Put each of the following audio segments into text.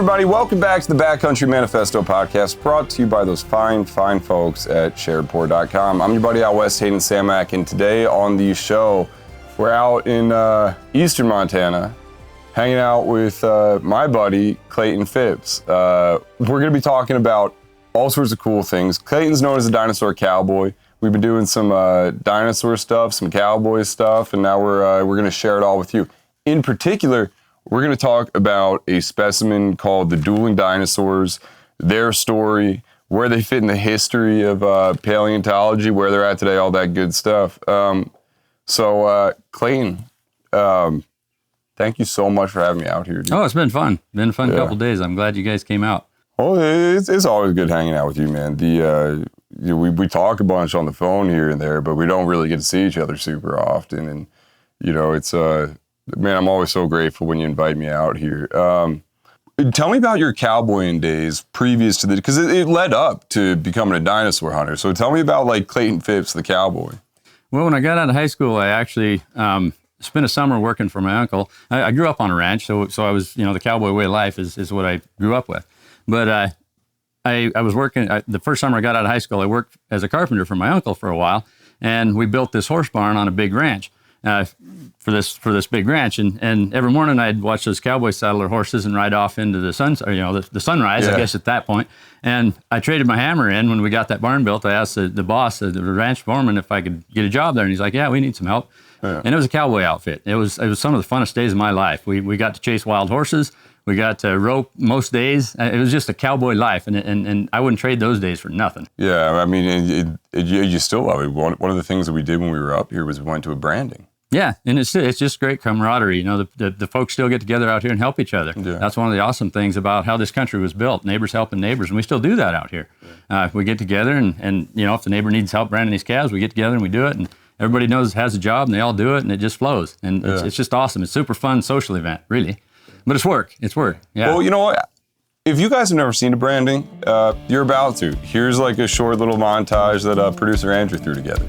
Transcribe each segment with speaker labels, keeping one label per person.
Speaker 1: everybody. Welcome back to the Backcountry Manifesto podcast, brought to you by those fine folks at sharedpoor.com. I'm your buddy out west, Hayden Samack, and today on the show, we're out in eastern Montana, hanging out with my buddy, Clayton Phipps. We're going to be talking about all sorts of cool things. Clayton's known as the Dinosaur Cowboy. We've been doing some dinosaur stuff, some cowboy stuff, and now we're going to share it all with you. In particular, we're going to talk about a specimen called the Dueling Dinosaurs, their story, where they fit in the history of paleontology, where they're at today, all that good stuff. Clayton, thank you so much for having me out here, dude.
Speaker 2: Oh, it's been fun. Been a fun couple days. I'm glad you guys came out.
Speaker 1: Oh, it's always good hanging out with you, man. We talk a bunch on the phone here and there, but we don't really get to see each other super often. And, it's... Man, I'm always so grateful when you invite me out here. Tell me about your cowboying days previous to because it led up to becoming a dinosaur hunter. So tell me about like Clayton Phipps, the cowboy.
Speaker 2: Well, when I got out of high school, I actually spent a summer working for my uncle. I grew up on a ranch, so I was, the cowboy way of life is what I grew up with. But I was working, the first summer I got out of high school, I worked as a carpenter for my uncle for a while, and we built this horse barn on a big ranch. For this big ranch, and every morning I'd watch those cowboys saddle their horses and ride off into the the sunrise, I guess at that point. And I traded my hammer in when we got that barn built. I asked the boss, the ranch foreman, if I could get a job there, and he's like, "Yeah, we need some help." Yeah. And it was a cowboy outfit. It was some of the funnest days of my life. We got to chase wild horses. We got to rope most days. It was just a cowboy life, and I wouldn't trade those days for nothing.
Speaker 1: Yeah, I mean, you still love it. One of the things that we did when we were up here was we went to a branding.
Speaker 2: Yeah, and it's just great camaraderie. The folks still get together out here and help each other. Yeah. That's one of the awesome things about how this country was built. Neighbors helping neighbors, and we still do that out here. Yeah. We get together, and if the neighbor needs help branding these calves, we get together and we do it, and everybody has a job, and they all do it, and it just flows. And it's just awesome. It's a super fun social event, really. But it's work. It's work. Yeah.
Speaker 1: Well, you know what? If you guys have never seen a branding, you're about to. Here's like a short little montage that producer Andrew threw together.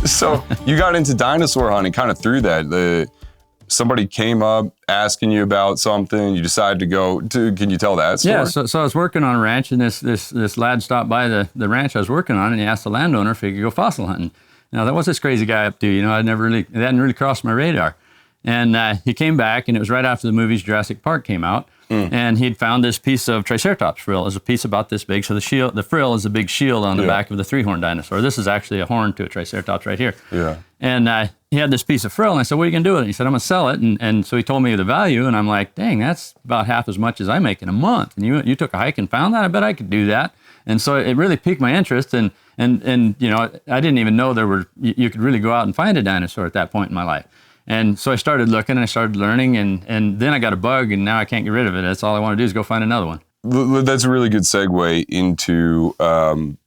Speaker 1: So you got into dinosaur hunting kind of through that. Somebody came up asking you about something. You decided to go to. Can you tell that story?
Speaker 2: Yeah. So I was working on a ranch, and this lad stopped by the ranch I was working on, and he asked the landowner if he could go fossil hunting. Now, that was this crazy guy up to. It hadn't really crossed my radar. And he came back, and it was right after the movies Jurassic Park came out. And he'd found this piece of Triceratops frill. It was a piece about this big. So the frill is a big shield on the back of the three-horned dinosaur. This is actually a horn to a Triceratops right here. Yeah. And he had this piece of frill, and I said, "What are you going to do with it?" He said, "I'm going to sell it." And so he told me the value, and I'm like, "Dang, that's about half as much as I make in a month. And you took a hike and found that? I bet I could do that." And so it really piqued my interest. And I didn't even know you could really go out and find a dinosaur at that point in my life. And so I started looking and I started learning, and then I got a bug, and now I can't get rid of it. That's all I want to do is go find another one.
Speaker 1: that's a really good segue into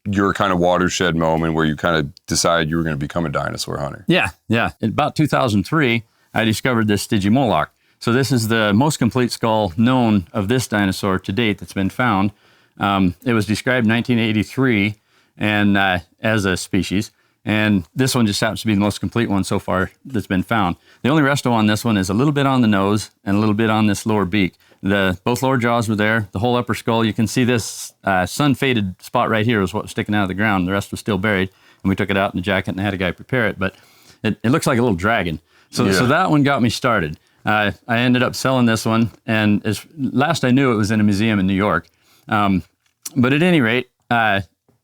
Speaker 1: your kind of watershed moment where you kind of decided you were going to become a dinosaur hunter.
Speaker 2: Yeah. In about 2003, I discovered this Stygimoloch. So this is the most complete skull known of this dinosaur to date that's been found. It was described in 1983 and as a species. And this one just happens to be the most complete one so far that's been found. The only resto on this one is a little bit on the nose and a little bit on this lower beak. Both lower jaws were there. The whole upper skull, you can see this sun-faded spot right here is what was sticking out of the ground. The rest was still buried. And we took it out in the jacket and had a guy prepare it. But it looks like a little dragon. So that one got me started. I ended up selling this one. And last I knew, it was in a museum in New York. But at any rate,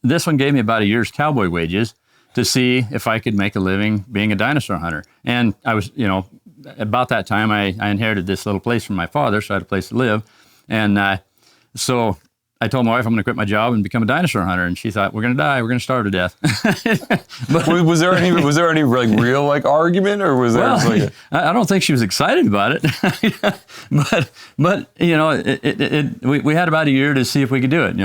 Speaker 2: this one gave me about a year's cowboy wages to see if I could make a living being a dinosaur hunter. And I was, about that time, I inherited this little place from my father, so I had a place to live. And so I told my wife I'm going to quit my job and become a dinosaur hunter. And she thought, we're going to die, we're going to starve to deth.
Speaker 1: But, was there any like real like argument, or was there?
Speaker 2: Well, I don't think she was excited about it. but we had about a year to see if we could do it.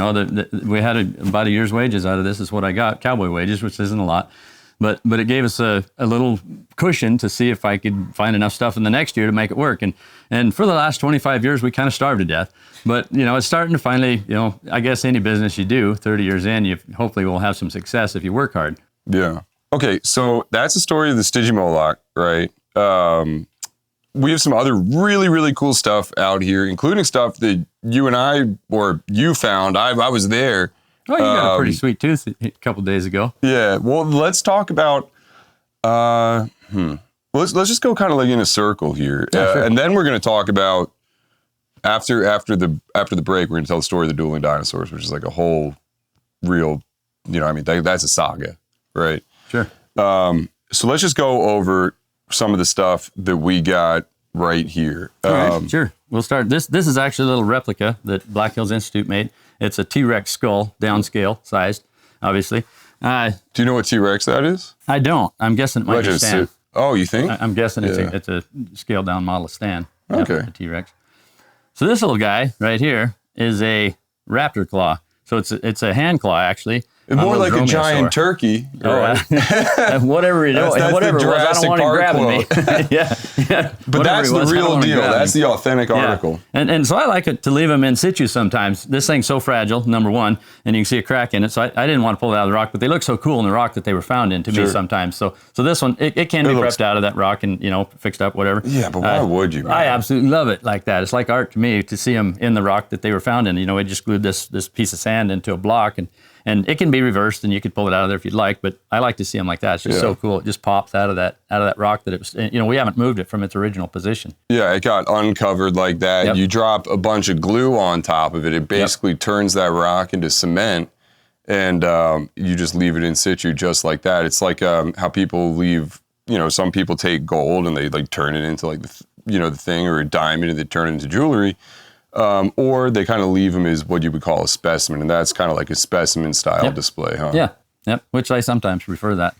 Speaker 2: We had about a year's wages out of this. Is what I got, cowboy wages, which isn't a lot. But it gave us a little cushion to see if I could find enough stuff in the next year to make it work. And for the last 25 years, we kind of starved to death. But, it's starting to finally, I guess any business you do 30 years in, you hopefully will have some success if you work hard.
Speaker 1: Yeah. Okay, so that's the story of the Stygimoloch, right? We have some other really, really cool stuff out here, including stuff that you and I, or you found. I was there.
Speaker 2: Oh, you got a pretty sweet tooth a couple days ago. Yeah.
Speaker 1: Well, let's talk about. Let's just go kind of like in a circle here,
Speaker 2: sure.
Speaker 1: And then we're going to talk about after the break. We're going to tell the story of the Dueling Dinosaurs, which is like a whole real, that's a saga, right?
Speaker 2: Sure.
Speaker 1: So let's just go over some of the stuff that we got right here.
Speaker 2: All right, sure. We'll start. This is actually a little replica that Black Hills Institute made. It's a T-Rex skull, downscale sized, obviously.
Speaker 1: Do you know what T-Rex that is?
Speaker 2: I don't. I'm guessing it might be Stan.
Speaker 1: Oh, you think?
Speaker 2: I'm guessing it's a scaled down model of Stan.
Speaker 1: Okay.
Speaker 2: A T-Rex. So this little guy right here is a raptor claw. So it's a hand claw, actually.
Speaker 1: More like a giant turkey.
Speaker 2: Right? Whatever it was, whatever it was, I don't want him grabbing me. yeah.
Speaker 1: But that's the real deal. That's the authentic article.
Speaker 2: And so I like it to leave them in situ sometimes. This thing's so fragile, number one, and you can see a crack in it. So I didn't want to pull it out of the rock, but they look so cool in the rock that they were found in to me sometimes. So this one, it can be prepped out of that rock and, fixed up, whatever.
Speaker 1: Yeah, but why would you, man?
Speaker 2: I absolutely love it like that. It's like art to me to see them in the rock that they were found in. We just glued this piece of sand into a block, and it can be reversed, and you could pull it out of there if you'd like. But I like to see them like that. It's just so cool. It just pops out of that rock that it was. We haven't moved it from its original position.
Speaker 1: Yeah, it got uncovered like that.
Speaker 2: Yep.
Speaker 1: You drop a bunch of glue on top of it. It basically turns that rock into cement, and you just leave it in situ just like that. It's like how people leave. Some people take gold and they like turn it into like the thing, or a diamond, and they turn it into jewelry. Or they kind of leave them as what you would call a specimen, and that's kind of like a specimen style display, huh?
Speaker 2: Yeah, yep. Which I sometimes prefer to that.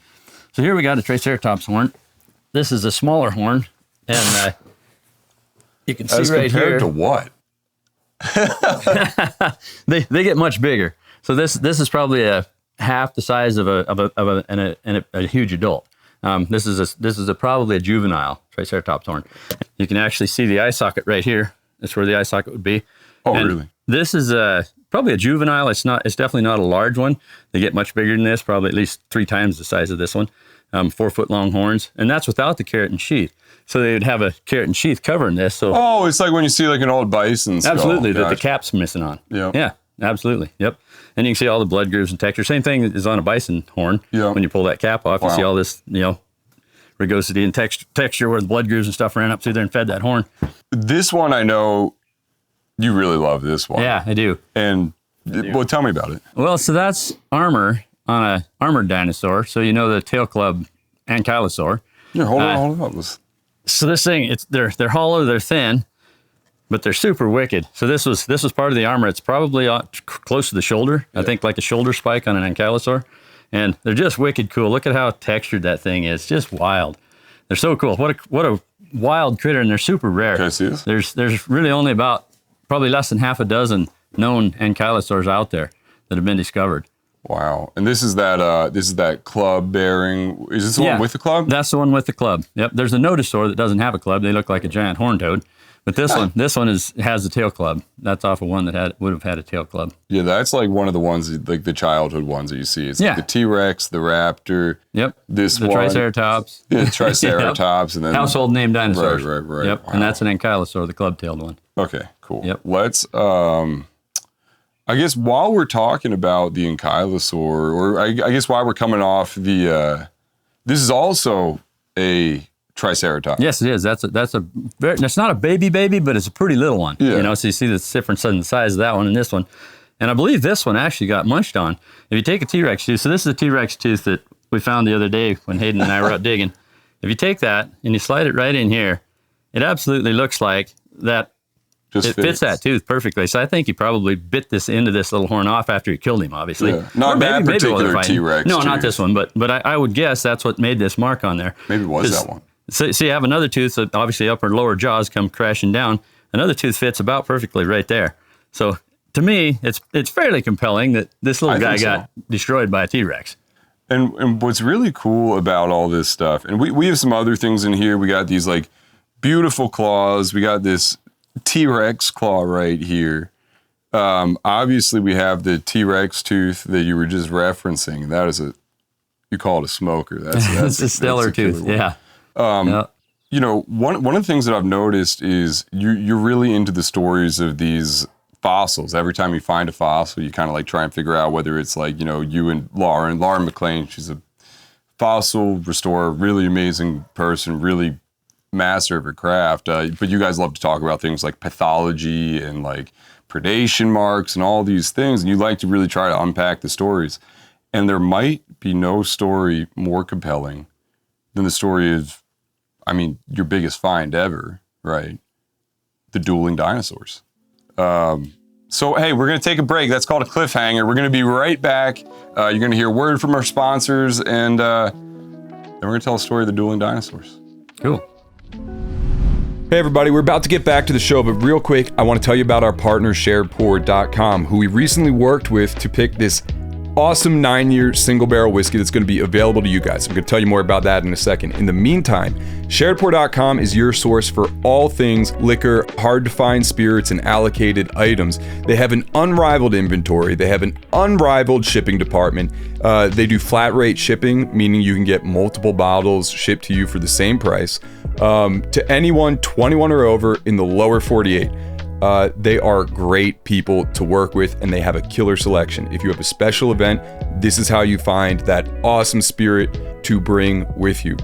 Speaker 2: So here we got a Triceratops horn. This is a smaller horn, and you can see
Speaker 1: as
Speaker 2: right here.
Speaker 1: As compared
Speaker 2: to what? they get much bigger. So this is probably a half the size of a huge adult. This is probably a juvenile Triceratops horn. You can actually see the eye socket right here. That's where the eye socket would be.
Speaker 1: Oh, and really?
Speaker 2: This is probably a juvenile. It's definitely not a large one. They get much bigger than this, probably at least 3 times the size of this one. 4 foot long horns, and that's without the keratin sheath. So they would have a keratin sheath covering this. So
Speaker 1: it's like when you see like an old bison skull.
Speaker 2: Absolutely, that the cap's missing on. Yeah, absolutely. Yep. And you can see all the blood grooves and texture. Same thing is on a bison horn.
Speaker 1: Yeah.
Speaker 2: When you pull that cap off, you see all this, rugosity and texture where the blood grooves and stuff ran up through there and fed that horn.
Speaker 1: This one, I know you really love this one.
Speaker 2: Yeah, I do.
Speaker 1: And well, tell me about it.
Speaker 2: Well, so that's armor on a armored dinosaur. So the tail club ankylosaur.
Speaker 1: Yeah, hold on.
Speaker 2: So this thing, they're hollow, they're thin, but they're super wicked. So this was part of the armor. It's probably close to the shoulder. Yeah. I think like a shoulder spike on an ankylosaur. And they're just wicked cool. Look at how textured that thing is. Just wild. They're so cool. What a wild critter, and they're super rare.
Speaker 1: Can I see this?
Speaker 2: There's really only about probably less than half a dozen known ankylosaurs out there that have been discovered.
Speaker 1: Wow. And this is that club bearing. Is this the one with the club?
Speaker 2: That's the one with the club. Yep. There's a nodosaur that doesn't have a club. They look like a giant horned toad. But this one has a tail club. That's off of one that would have had a tail club.
Speaker 1: Yeah, that's like one of the ones, like the childhood ones that you see. It's like the T-Rex, the raptor.
Speaker 2: Yep.
Speaker 1: The
Speaker 2: Triceratops.
Speaker 1: Yeah, Triceratops. And then
Speaker 2: household name dinosaurs.
Speaker 1: Right.
Speaker 2: Yep. Wow. And that's an ankylosaur, the club-tailed one.
Speaker 1: Okay, cool.
Speaker 2: Yep.
Speaker 1: Let's, I guess while we're talking about the ankylosaur, or I guess while we're coming off this is also a Triceratops.
Speaker 2: Yes, it is. That's not a baby, but it's a pretty little one.
Speaker 1: Yeah.
Speaker 2: So you see the difference in the size of that one and this one. And I believe this one actually got munched on. If you take a T-Rex tooth, so this is a T-Rex tooth that we found the other day when Hayden and I were out digging. If you take that and you slide it right in here, it absolutely looks like that. It fits that tooth perfectly. So I think he probably bit this end of this little horn off after he killed him, obviously.
Speaker 1: Yeah. Not that particular T-Rex.
Speaker 2: No, not this one. But I would guess that's what made this mark on there.
Speaker 1: Maybe it was that one.
Speaker 2: So you have another tooth, so obviously upper and lower jaws come crashing down. Another tooth fits about perfectly right there. So to me, it's fairly compelling that this little guy got destroyed by a T-Rex.
Speaker 1: And what's really cool about all this stuff, and we have some other things in here. We got these like beautiful claws. We got this T-Rex claw right here. Obviously, we have the T-Rex tooth that you were just referencing. That is you call it a smoker. That's
Speaker 2: a stellar tooth. Yeah.
Speaker 1: You know, one of the things that I've noticed is you're really into the stories of these fossils. Every time you find a fossil, you kind of like try and figure out whether it's like, you know, you and Lauren McLean, she's a fossil restorer, really amazing person, really master of her craft. But you guys love to talk about things like pathology and like predation marks and all these things. And you like to really try to unpack the stories. And there might be no story more compelling than the story of, I mean, your biggest find ever, right? The dueling dinosaurs. So, hey, we're going to take a break. That's called a cliffhanger. We're going to be right back. You're going to hear a word from our sponsors, and then we're going to tell a story of the dueling dinosaurs.
Speaker 2: Cool.
Speaker 1: Hey everybody, we're about to get back to the show, but real quick, I want to tell you about our partner, SharedPour.com, who we recently worked with to pick this awesome 9-year single barrel whiskey that's going to be available to you guys. I'm going to tell you more about that in a second. In the meantime, SharedPour.com is your source for all things liquor, hard to find spirits, and allocated items. They have an unrivaled inventory. They have an unrivaled shipping department. They do flat rate shipping, meaning you can get multiple bottles shipped to you for the same price. To anyone 21 or over in the lower 48. They are great people to work with, and they have a killer selection. If you have a special event, this is how you find that awesome spirit to bring with you.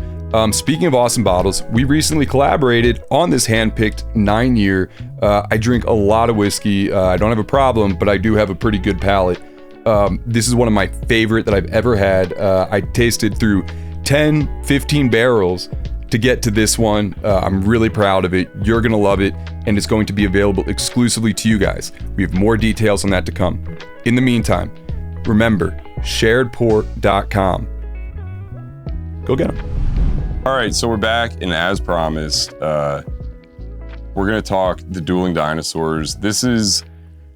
Speaker 1: Speaking of awesome bottles, we recently collaborated on this hand-picked 9-year. I drink a lot of whiskey. I don't have a problem, but I do have a pretty good palate. This is one of my favorite that I've ever had. I tasted through 10, 15 barrels to get to this one. I'm really proud of it. You're gonna love it, and it's going to be available exclusively to you guys. We have more details on that to come. In the meantime, remember, SharedPour.com. Go get them. All right, so we're back, and as promised, we're gonna talk the dueling dinosaurs. This is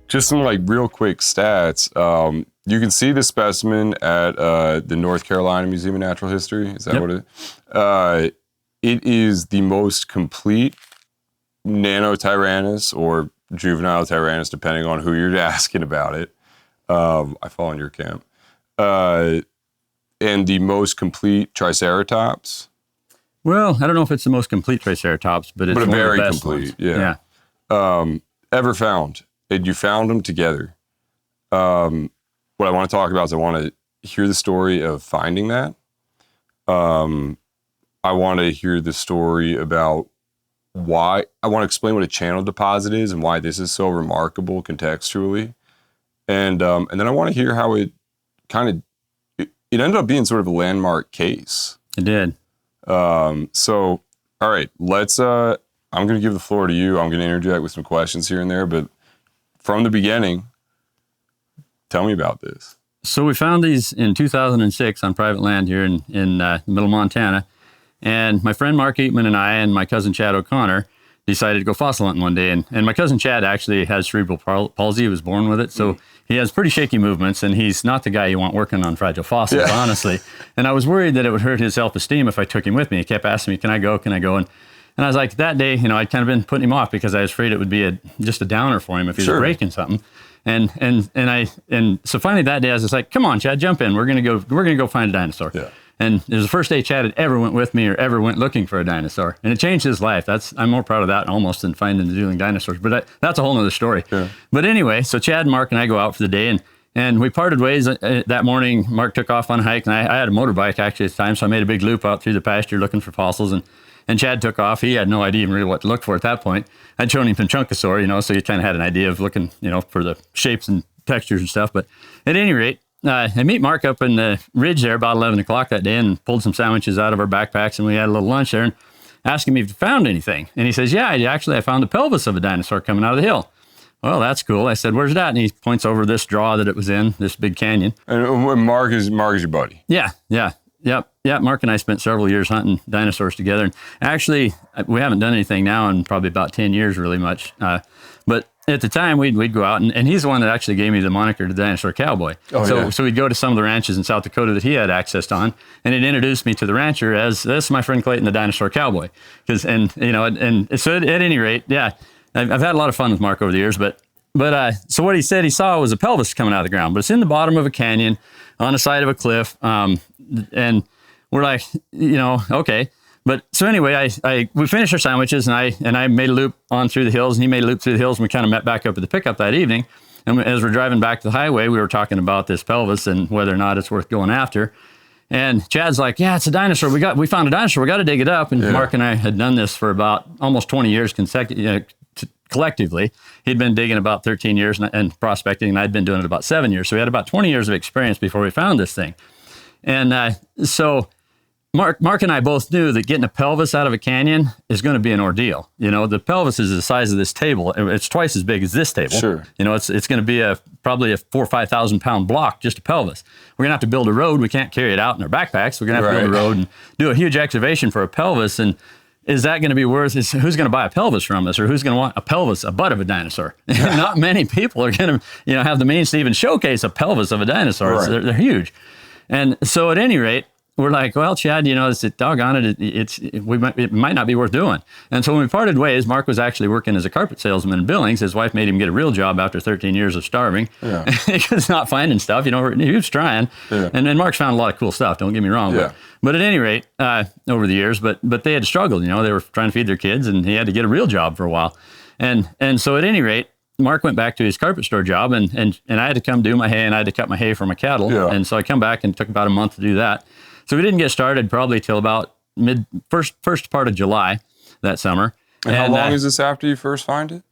Speaker 1: just some like real quick stats. You can see the specimen at the North Carolina Museum of Natural History. Is that what it is? It is the most complete Nanotyrannus or juvenile Tyrannus, depending on who you're asking about it. I fall in your camp. And the most complete Triceratops.
Speaker 2: Well, I don't know if it's the most complete Triceratops, but it's one
Speaker 1: very
Speaker 2: of the best
Speaker 1: complete.
Speaker 2: ones.
Speaker 1: Yeah. Ever found. And you found them together. What I want to talk about is I want to hear the story of finding that. I want to hear the story about why. I want to explain what a channel deposit is and why this is so remarkable contextually. And then I want to hear how it ended up being sort of a landmark case.
Speaker 2: It did.
Speaker 1: So, all right, I'm going to give the floor to you. I'm going to interject with some questions here and there, but from the beginning, tell me about this.
Speaker 2: So we found these in 2006 on private land here in the middle of Montana. And my friend Mark Eaton and I and my cousin Chad O'Connor decided to go fossil hunting one day. And my cousin Chad actually has cerebral palsy. He was born with it. So he has pretty shaky movements, and he's not the guy you want working on fragile fossils, honestly. And I was worried that it would hurt his self-esteem if I took him with me. He kept asking me, can I go? And I was like, that day, I'd kind of been putting him off because I was afraid it would be just a downer for him if he was breaking something. And so finally that day I was just like, come on, Chad, jump in. We're gonna go find a dinosaur. Yeah. And it was the first day Chad had ever went with me or ever went looking for a dinosaur. And it changed his life. I'm more proud of that almost than finding the Dueling Dinosaurs. But that's a whole nother story. Yeah. But anyway, so Chad, Mark, and I go out for the day, and we parted ways that morning. Mark took off on a hike, and I had a motorbike actually at the time, so I made a big loop out through the pasture looking for fossils. And Chad took off. He had no idea even really what to look for at that point. I'd shown him some Chunkosaur, so he kind of had an idea of looking, for the shapes and textures and stuff. But at any rate, I meet Mark up in the ridge there about 11 o'clock that day and pulled some sandwiches out of our backpacks, and we had a little lunch there and asked him if he found anything. And he says, yeah, I found the pelvis of a dinosaur coming out of the hill. Well, that's cool. I said, where's that? And he points over this draw that it was in, this big canyon.
Speaker 1: And Mark is your buddy?
Speaker 2: Yeah. Mark and I spent several years hunting dinosaurs together. And actually, we haven't done anything now in probably about 10 years really much. But at the time, we'd go out, and he's the one that actually gave me the moniker, the Dinosaur Cowboy. So we'd go to some of the ranches in South Dakota that he had access on, and it introduced me to the rancher as, this is my friend Clayton, the Dinosaur Cowboy. So at any rate, yeah, I've had a lot of fun with Mark over the years, but so what he said he saw was a pelvis coming out of the ground, but it's in the bottom of a canyon on the side of a cliff, and we're like, okay. But so anyway, we finished our sandwiches, and I made a loop on through the hills, and he made a loop through the hills, and we kind of met back up at the pickup that evening. And as we're driving back to the highway, we were talking about this pelvis and whether or not it's worth going after. And Chad's like, yeah, it's a dinosaur. We found a dinosaur. We got to dig it up. And Mark and I had done this for about almost 20 years collectively. He'd been digging about 13 years and prospecting, and I'd been doing it about 7 years. So we had about 20 years of experience before we found this thing. And so Mark and I both knew that getting a pelvis out of a canyon is going to be an ordeal. The pelvis is the size of this table. It's twice as big as this table.
Speaker 1: Sure.
Speaker 2: It's going to be probably a 4,000 or 5,000 pound block, just a pelvis. We're going to have to build a road. We can't carry it out in our backpacks. We're going to have to build a road and do a huge excavation for a pelvis. And is that going to be worth? Who's going to buy a pelvis from us, or who's going to want a butt of a dinosaur? Not many people are going to, have the means to even showcase a pelvis of a dinosaur. Right. They're huge. And so at any rate, we're like, well, Chad, it's doggone it. It might not be worth doing. And so when we parted ways, Mark was actually working as a carpet salesman in Billings. His wife made him get a real job after 13 years of starving. Yeah. Because not finding stuff, he was trying. Yeah. And then Mark's found a lot of cool stuff. Don't get me wrong. Yeah. But at any rate, over the years, but they had struggled. They were trying to feed their kids, and he had to get a real job for a while. And so at any rate, Mark went back to his carpet store job, and I had to come do my hay, and I had to cut my hay for my cattle. Yeah. And so I come back, and it took about a month to do that. So we didn't get started probably till about first part of July that summer.
Speaker 1: And how long is this after you first find it?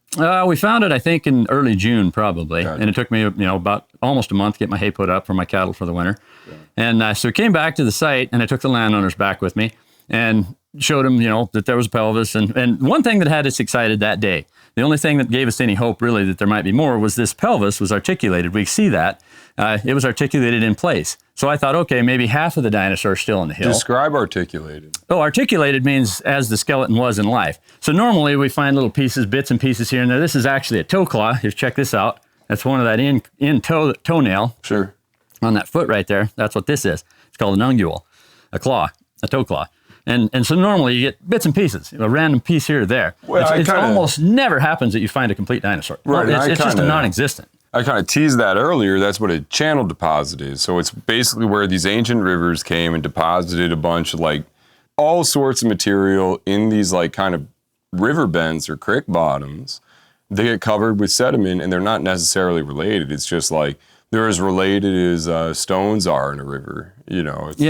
Speaker 2: We found it, I think, in early June probably. Gotcha. And it took me, about almost a month to get my hay put up for my cattle for the winter. Yeah. And so we came back to the site, and I took the landowners back with me and showed them, that there was a pelvis. And one thing that had us excited that day, the only thing that gave us any hope really that there might be more, was this pelvis was articulated. We see that. It was articulated in place. So I thought, okay, maybe half of the dinosaur is still in the hill.
Speaker 1: Describe articulated.
Speaker 2: Oh, articulated means as the skeleton was in life. So normally we find little pieces, bits and pieces here and there. This is actually a toe claw. Here, check this out. That's one of that toenail.
Speaker 1: Sure.
Speaker 2: On that foot right there. That's what this is. It's called an ungule, a claw, a toe claw. And so normally you get bits and pieces, a random piece here or there. Well, it almost never happens that you find a complete dinosaur.
Speaker 1: Right.
Speaker 2: It's just a non-existent.
Speaker 1: I kind of teased that earlier. That's what a channel deposit is. So it's basically where these ancient rivers came and deposited a bunch of all sorts of material in these kind of river bends or creek bottoms. They get covered with sediment, and they're not necessarily related. It's just they're as related as stones are in a river,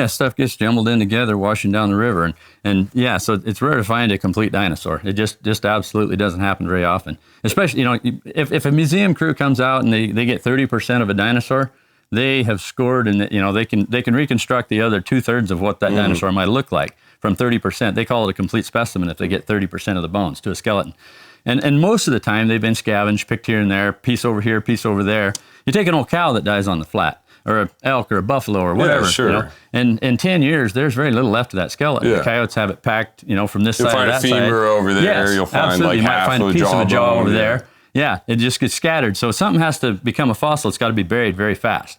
Speaker 1: Stuff gets jumbled in together, washing down the river. And so it's rare to find a complete dinosaur. It just absolutely doesn't happen very often. Especially, if a museum crew comes out and they get 30% of a dinosaur, they have scored, and they can reconstruct the other 2/3 of what that dinosaur might look like from 30%. They call it a complete specimen if they get 30% of the bones to a skeleton. And most of the time they've been scavenged, picked here and there, piece over here, piece over there. You take an old cow that dies on the flat.
Speaker 2: or an elk or a buffalo or whatever.
Speaker 1: sure.
Speaker 2: You know? And in 10 years, there's very little left of that skeleton.
Speaker 1: Yeah.
Speaker 2: The coyotes have it packed, you know, from this
Speaker 1: You'll
Speaker 2: side
Speaker 1: find
Speaker 2: to
Speaker 1: a
Speaker 2: that side.
Speaker 1: femur over there.
Speaker 2: Yes,
Speaker 1: You'll find
Speaker 2: absolutely.
Speaker 1: like
Speaker 2: You might
Speaker 1: half
Speaker 2: find
Speaker 1: of
Speaker 2: a
Speaker 1: a
Speaker 2: piece of a jaw over
Speaker 1: yeah.
Speaker 2: there. Yeah, it just gets scattered. So something has to become a fossil. It's got to be buried very fast.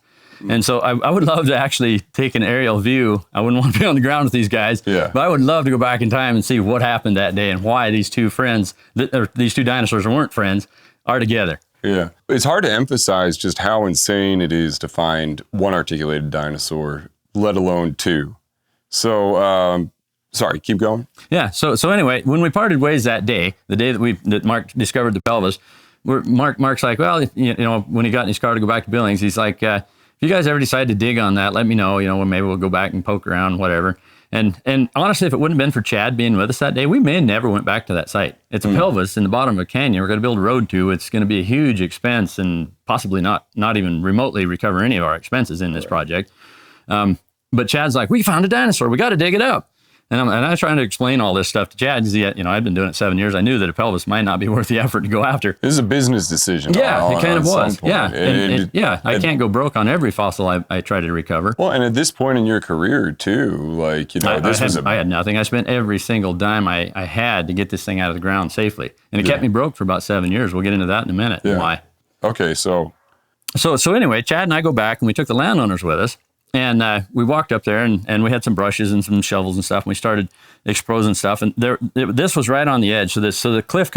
Speaker 2: And so I would love to actually take an aerial view. I wouldn't want to be on the ground with these guys, but I would love to go back in time and see what happened that day and why these two friends, or these two dinosaurs who weren't friends, are together.
Speaker 1: Yeah. It's hard to emphasize just how insane it is to find one articulated dinosaur, let alone two. So, sorry, keep going.
Speaker 2: Yeah. So anyway, when we parted ways that day, the day that Mark discovered the pelvis, Mark's like, well, you know, when he got in his car to go back to Billings, he's like, if you guys ever decide to dig on that, let me know. You know, maybe we'll go back and poke around, whatever. And honestly, if it wouldn't have been for Chad being with us that day, we may have never went back to that site. It's a pelvis in the bottom of a canyon. We're going to build a road to. It's going to be a huge expense and possibly not even remotely recover any of our expenses in this project. But Chad's like, we found a dinosaur. We got to dig it up. And I was trying to explain all this stuff to Chad because, you know, I'd been doing it 7 years. I knew that a pelvis might not be worth the effort to go after.
Speaker 1: This is a business decision.
Speaker 2: Yeah, it kind of was. Yeah, I can't go broke on every fossil I try to recover.
Speaker 1: Well, and at this point in your career, too, like, you know,
Speaker 2: I had nothing. I spent every single dime I had to get this thing out of the ground safely. And it kept me broke for about 7 years. We'll get into that in a minute.
Speaker 1: Yeah.
Speaker 2: Why?
Speaker 1: Okay, so
Speaker 2: anyway, Chad and I go back and we took the landowners with us. And we walked up there and we had some brushes and some shovels and stuff. And we started exposing stuff. And this was right on the edge. So the cliff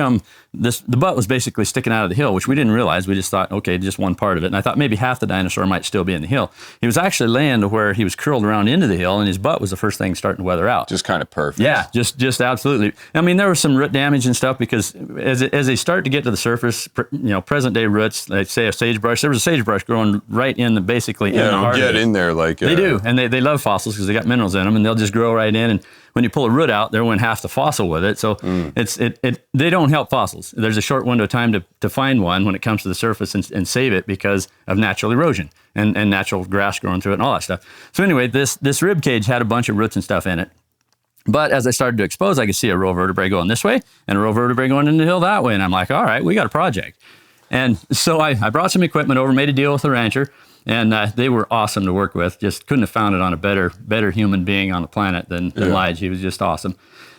Speaker 2: the butt was basically sticking out of the hill, which we didn't realize. We just thought, okay, just one part of it. And I thought maybe half the dinosaur might still be in the hill. He was actually laying to where he was curled around into the hill and his butt was the first thing starting to weather out.
Speaker 1: Just kind of perfect.
Speaker 2: Yeah, just absolutely. I mean, there was some root damage and stuff because as they start to get to the surface, you know, present day roots, like say a sagebrush, there was a sagebrush growing right in basically in the heart.
Speaker 1: Get in there like
Speaker 2: they do, and they love fossils because they got minerals in them, and they'll just grow right in. And when you pull a root out, they're in half the fossil with it. So they don't help fossils. There's a short window of time to find one when it comes to the surface and save it because of natural erosion and natural grass growing through it and all that stuff. So anyway, this rib cage had a bunch of roots and stuff in it. But as I started to expose, I could see a row of vertebrae going this way and a row of vertebrae going into the hill that way. And I'm like, all right, we got a project. And so I brought some equipment over, made a deal with the rancher. And they were awesome to work with. Just couldn't have found it on a better human being on the planet than Lige. He was just awesome.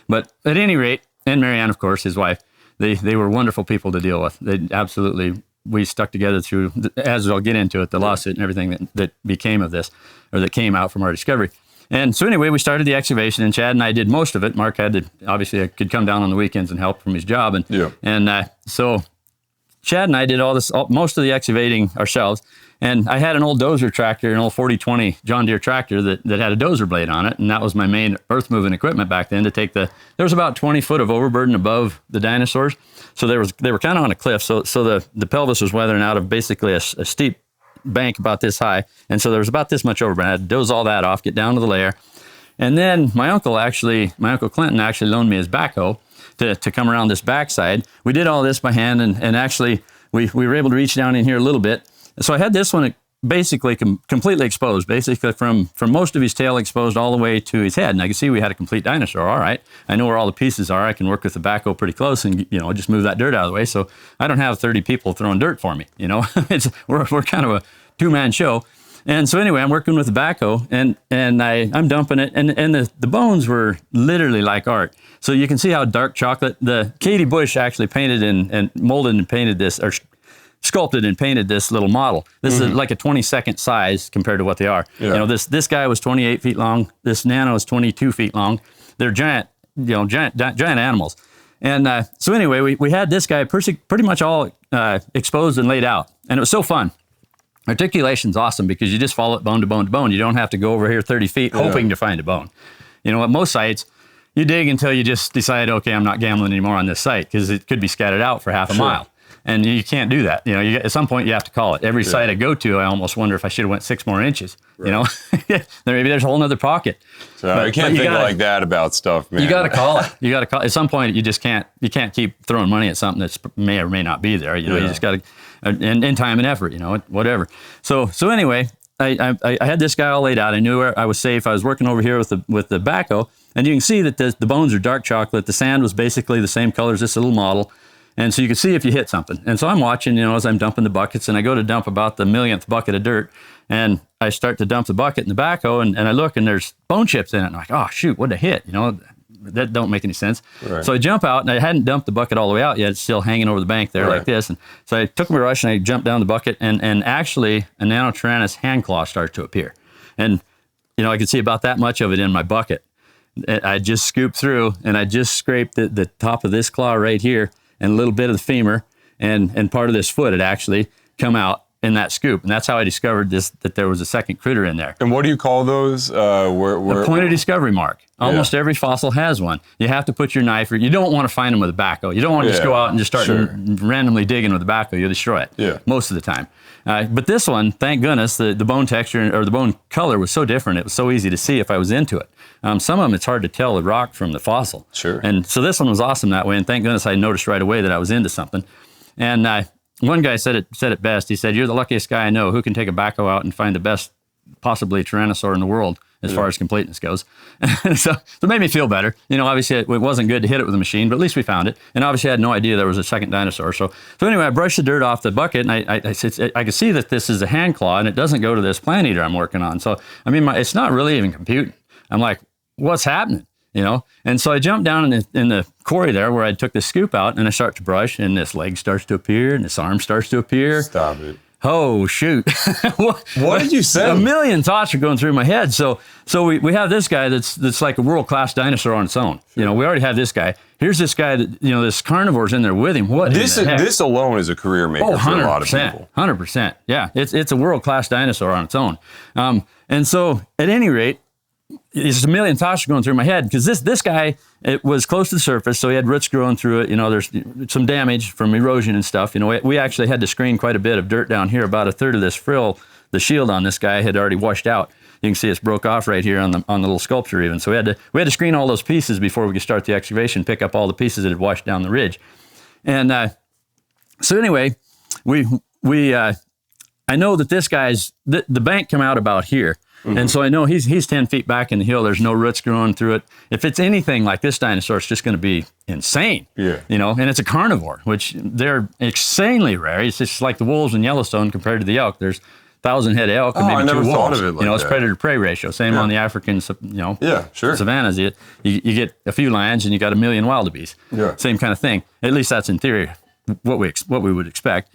Speaker 2: But at any rate, and Marianne, of course, his wife, they were wonderful people to deal with. They absolutely, we stuck together through, as I'll get into it, the lawsuit and everything that became of this, or that came out from our discovery. And so anyway, we started the excavation, and Chad and I did most of it. Mark had to, obviously, could come down on the weekends and help from his job. So Chad and I did most of the excavating ourselves. And I had an old dozer tractor, an old 4020 John Deere tractor that had a dozer blade on it. And that was my main earth moving equipment back then to take there was about 20 foot of overburden above the dinosaurs. So they were kind of on a cliff. So the pelvis was weathering out of basically a steep bank about this high. And so there was about this much overburden. I had to doze all that off, get down to the layer. And then my uncle Clinton actually loaned me his backhoe to come around this backside. We did all this by hand and actually we were able to reach down in here a little bit. So I had this one basically completely exposed, basically from most of his tail exposed all the way to his head. And I could see we had a complete dinosaur. All right, I know where all the pieces are. I can work with the backhoe pretty close and, you know, just move that dirt out of the way. So I don't have 30 people throwing dirt for me. You know, we're kind of a two-man show. And so anyway, I'm working with the backhoe and I'm dumping it. And the bones were literally like art. So you can see how dark chocolate, the Katie Bush actually painted and molded and painted this, or sculpted and painted this little model. This is like a 22nd size compared to what they are. Yeah. You know, this guy was 28 feet long. This nano is 22 feet long. They're giant animals. And so anyway, we had this guy pretty much all exposed and laid out. And it was so fun. Articulation's awesome because you just follow it bone to bone to bone. You don't have to go over here 30 feet hoping to find a bone. You know, at most sites, you dig until you just decide, okay, I'm not gambling anymore on this site because it could be scattered out for half a mile. And you can't do that. You know, at some point you have to call it. Every site I go to, I almost wonder if I should have went 6 more inches. Right. You know, maybe there's a whole nother pocket.
Speaker 1: So I can't think like that about stuff, man.
Speaker 2: You got to call it. You got to call. At some point, you just can't. You can't keep throwing money at something that may or may not be there. You know, you just got to, and time and effort. You know, whatever. So anyway, I had this guy all laid out. I knew where I was safe. I was working over here with the backhoe, and you can see that the bones are dark chocolate. The sand was basically the same color as this little model. And so you can see if you hit something. And so I'm watching, you know, as I'm dumping the buckets, and I go to dump about the millionth bucket of dirt. And I start to dump the bucket in the backhoe, and I look, and there's bone chips in it. And I'm like, oh, shoot, what'd I hit? That don't make any sense.
Speaker 1: Right.
Speaker 2: So I jump out, and I hadn't dumped the bucket all the way out yet. It's still hanging over the bank there like this. And so I took my brush, and I jumped down the bucket, and actually a Nanotyrannus hand claw starts to appear. And, I could see about that much of it in my bucket. I just scooped through, and I just scraped the top of this claw right here, and a little bit of the femur, and part of this foot had actually come out in that scoop. And that's how I discovered that there was a second critter in there.
Speaker 1: And what do you call those?
Speaker 2: The point of discovery mark. Almost every fossil has one. You have to put your knife, you don't want to find them with a backhoe. You don't want to just go out and just start randomly digging with a backhoe. You'll destroy it most of the time. But this one, thank goodness, the bone texture or the bone color was so different. It was so easy to see if I was into it. Some of them, it's hard to tell the rock from the fossil.
Speaker 1: Sure.
Speaker 2: And so this one was awesome that way. And thank goodness I noticed right away that I was into something. And one guy said it best. He said, "You're the luckiest guy I know who can take a backhoe out and find the best, possibly Tyrannosaur in the world as far as completeness goes." so it made me feel better. Obviously it wasn't good to hit it with a machine, but at least we found it. And obviously I had no idea there was a second dinosaur. So anyway, I brushed the dirt off the bucket, and I could see that this is a hand claw, and it doesn't go to this plant eater I'm working on. So, it's not really even computing. I'm like, what's happening? And so I jumped down in the quarry there where I took the scoop out, and I start to brush, and this leg starts to appear, and this arm starts to appear.
Speaker 1: Stop it.
Speaker 2: Oh, shoot.
Speaker 1: What did you say?
Speaker 2: A million thoughts are going through my head. So we have this guy that's like a world-class dinosaur on its own. We already have this guy. Here's this guy that, this carnivore's in there with him. What
Speaker 1: this alone is a career maker for a lot of people.
Speaker 2: 100%. Yeah, it's a world-class dinosaur on its own. And so at any rate, there's a million thoughts going through my head, because this guy, it was close to the surface, so he had roots growing through it. There's some damage from erosion and stuff. We actually had to screen quite a bit of dirt down here. About a third of this frill, the shield on this guy, had already washed out. You can see it's broke off right here on the little sculpture even. So we had to screen all those pieces before we could start the excavation, pick up all the pieces that had washed down the ridge. And so anyway, I know that this guy's the bank come out about here. Mm-hmm. And so I know he's 10 feet back in the hill. There's no roots growing through it. If it's anything like this dinosaur, it's just going to be insane. Yeah. And it's a carnivore, which they're insanely rare. It's just like the wolves in Yellowstone compared to the elk. There's 1,000 head of elk and maybe 2 wolves. It's predator-prey ratio. Same on the African, savannas. You get a few lions and you got 1 million wildebeest. Yeah. Same kind of thing. At least that's in theory what we would expect.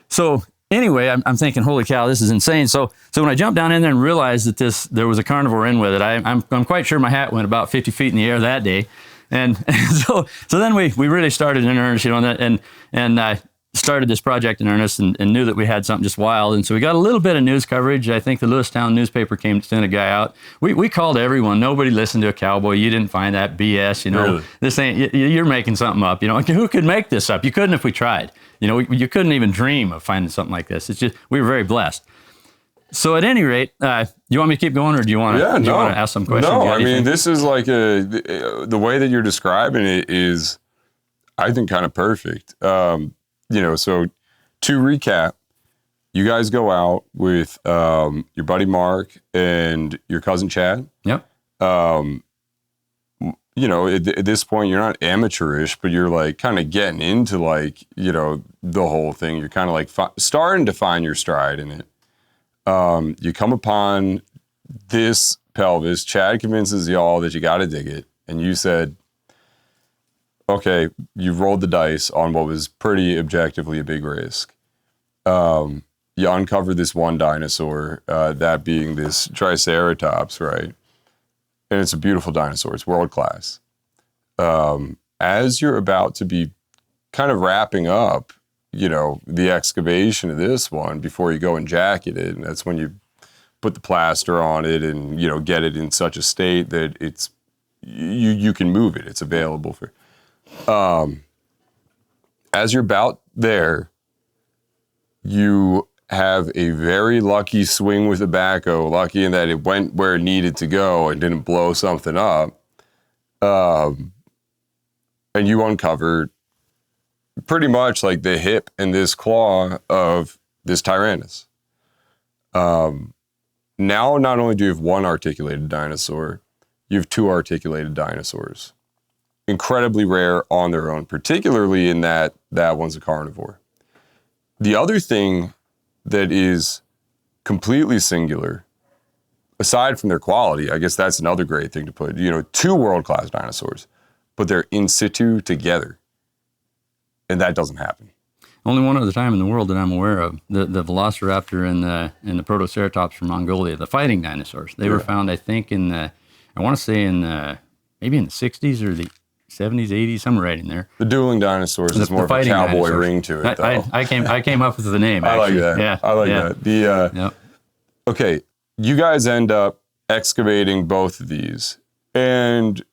Speaker 2: So anyway, I'm thinking, holy cow, this is insane. So when I jumped down in there and realized that there was a carnivore in with it, I'm quite sure my hat went about 50 feet in the air that day. And so then we really started in earnest, and I started this project in earnest and knew that we had something just wild. And so we got a little bit of news coverage. I think the Lewistown newspaper sent a guy out. We called everyone. Nobody listened to a cowboy. You didn't find that BS, Really? This ain't, you're making something up, Who could make this up? You couldn't if we tried. You couldn't even dream of finding something like this. It's just, we were very blessed. So at any rate, you want me to keep going, or do you want to ask some questions?
Speaker 1: No, I mean, this is like the way that you're describing it is, I think, kind of perfect. So to recap, you guys go out with your buddy Mark and your cousin Chad.
Speaker 2: Yep.
Speaker 1: At this point, you're not amateurish, but you're like kind of getting into the whole thing. You're kind of like starting to find your stride in it. You come upon this pelvis. Chad convinces y'all that you got to dig it. And you said, okay, you rolled the dice on what was pretty objectively a big risk. You uncovered this one dinosaur, that being this Triceratops, right? And it's a beautiful dinosaur. It's world class. As you're about to be kind of wrapping up, the excavation of this one before you go and jacket it, and that's when you put the plaster on it and, get it in such a state that it's, you can move it. It's available for, as you're about there, you have a very lucky swing with the backhoe, lucky in that it went where it needed to go and didn't blow something up. And you uncovered pretty much like the hip and this claw of this Tyrannus. Now, not only do you have one articulated dinosaur, you have 2 articulated dinosaurs. Incredibly rare on their own, particularly in that one's a carnivore. The other thing that is completely singular. Aside from their quality, I guess that's another great thing to put. 2 world-class dinosaurs, but they're in situ together, and that doesn't happen.
Speaker 2: Only one other time in the world that I'm aware of, the Velociraptor and the Protoceratops from Mongolia, the fighting dinosaurs. They were found, I think, maybe in the 60s or the 70s, 80s, somewhere right in there.
Speaker 1: The Dueling Dinosaurs is more of a cowboy dinosaurs. Ring to it, though.
Speaker 2: I came up with the name, actually.
Speaker 1: I like that.
Speaker 2: Yeah.
Speaker 1: I like that. Okay, you guys end up excavating both of these, and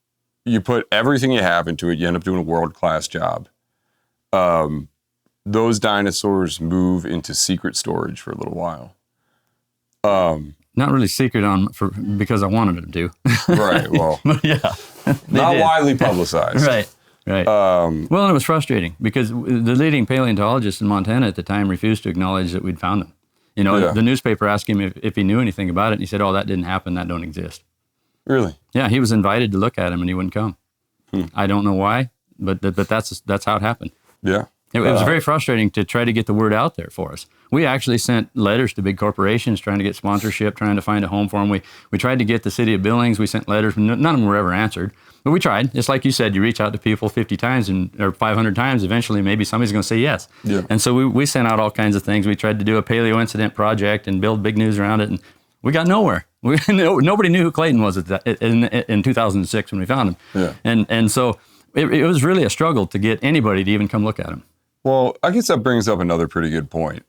Speaker 1: you put everything you have into it. You end up doing a world-class job. Those dinosaurs move into secret storage for a little while.
Speaker 2: Not really secret because I wanted them to.
Speaker 1: Right, well.
Speaker 2: Yeah.
Speaker 1: Not widely publicized.
Speaker 2: Right. Well, and it was frustrating because the leading paleontologist in Montana at the time refused to acknowledge that we'd found them. The newspaper asked him if he knew anything about it, and he said, "Oh, that didn't happen. That don't exist."
Speaker 1: Really?
Speaker 2: Yeah, he was invited to look at him, and he wouldn't come. I don't know why, but that's how it happened.
Speaker 1: Yeah.
Speaker 2: It was very frustrating to try to get the word out there for us. We actually sent letters to big corporations trying to get sponsorship, trying to find a home for them. We tried to get the city of Billings. We sent letters. None of them were ever answered. But we tried. It's like you said, you reach out to people 50 times or 500 times. Eventually, maybe somebody's going to say yes.
Speaker 1: Yeah.
Speaker 2: And so we sent out all kinds of things. We tried to do a paleo incident project and build big news around it. And we got nowhere. Nobody knew who Clayton was in 2006 when we found him.
Speaker 1: Yeah.
Speaker 2: And so it was really a struggle to get anybody to even come look at him.
Speaker 1: Well, I guess that brings up another pretty good point.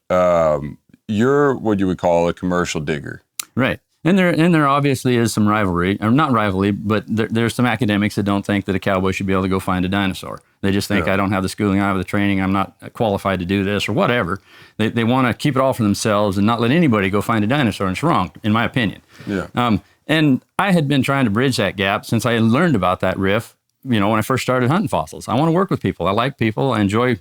Speaker 1: You're what you would call a commercial digger.
Speaker 2: Right. And there obviously is some rivalry, or not rivalry, but there's some academics that don't think that a cowboy should be able to go find a dinosaur. They just think, I don't have the schooling, I have the training, I'm not qualified to do this, or whatever. They want to keep it all for themselves and not let anybody go find a dinosaur, and it's wrong, in my opinion.
Speaker 1: Yeah.
Speaker 2: And I had been trying to bridge that gap since I learned about that riff, when I first started hunting fossils. I want to work with people. I like people. I enjoy,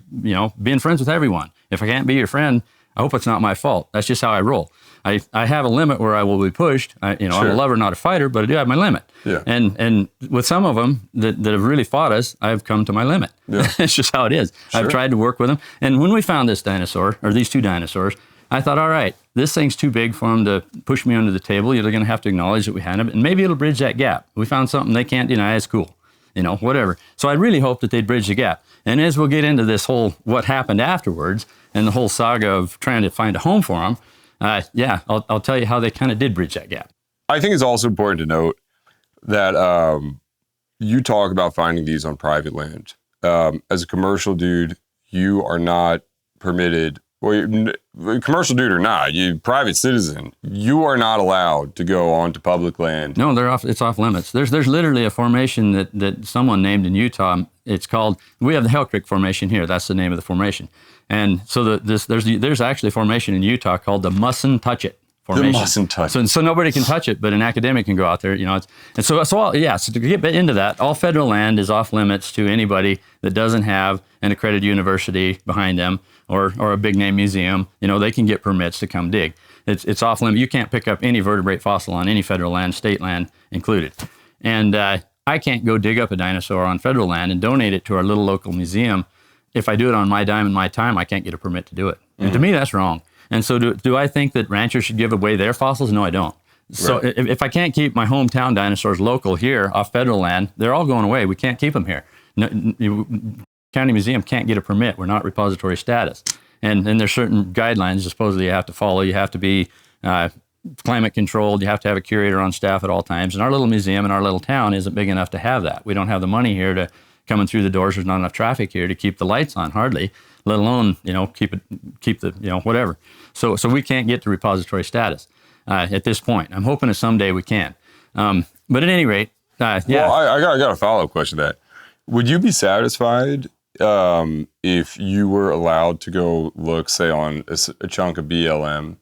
Speaker 2: being friends with everyone. If I can't be your friend, I hope it's not my fault. That's just how I roll. I have a limit where I will be pushed. I'm a lover, not a fighter, but I do have my limit.
Speaker 1: Yeah.
Speaker 2: And with some of them that have really fought us, I've come to my limit. Yeah. It's just how it is. Sure. I've tried to work with them. And when we found this dinosaur, or these 2 dinosaurs, I thought, all right, this thing's too big for them to push me under the table. You're going to have to acknowledge that we had them, and maybe it'll bridge that gap. We found something they can't deny. It's cool. Whatever. So I really hope that they'd bridge the gap. And as we'll get into this whole what happened afterwards and the whole saga of trying to find a home for them, I'll tell you how they kind of did bridge that gap.
Speaker 1: I think it's also important to note that you talk about finding these on private land. As a commercial dude, you are not permitted. Well, commercial dude or not, you private citizen, you are not allowed to go onto public land.
Speaker 2: No, it's off limits. There's literally a formation that someone named in Utah. It's called, we have the Hell Creek Formation here. That's the name of the formation. And so there's actually a formation in Utah called the Mustn't Touch It formation.
Speaker 1: The mustn't touch it.
Speaker 2: So nobody can touch it, but an academic can go out there, So to get into that, all federal land is off limits to anybody that doesn't have an accredited university behind them or a big name museum. They can get permits to come dig. It's off limit. You can't pick up any vertebrate fossil on any federal land, state land included. And I can't go dig up a dinosaur on federal land and donate it to our little local museum. If I do it on my dime and my time, I can't get a permit to do it. Mm-hmm. And to me, that's wrong. And so do I think that ranchers should give away their fossils? No, I don't. So right. if I can't keep my hometown dinosaurs local here off federal land, they're all going away. We can't keep them here. County museum can't get a permit. We're not repository status. And there's certain guidelines supposedly you have to follow. You have to be climate controlled. You have to have a curator on staff at all times. And our little museum in our little town isn't big enough to have that. We don't have the money here to coming through the doors. There's not enough traffic here to keep the lights on, hardly, let alone, keep the, whatever. So we can't get to repository status at this point. I'm hoping that someday we can. But at any rate, yeah.
Speaker 1: Well, I got a follow-up question to that. Would you be satisfied if you were allowed to go look, say, on a chunk of BLM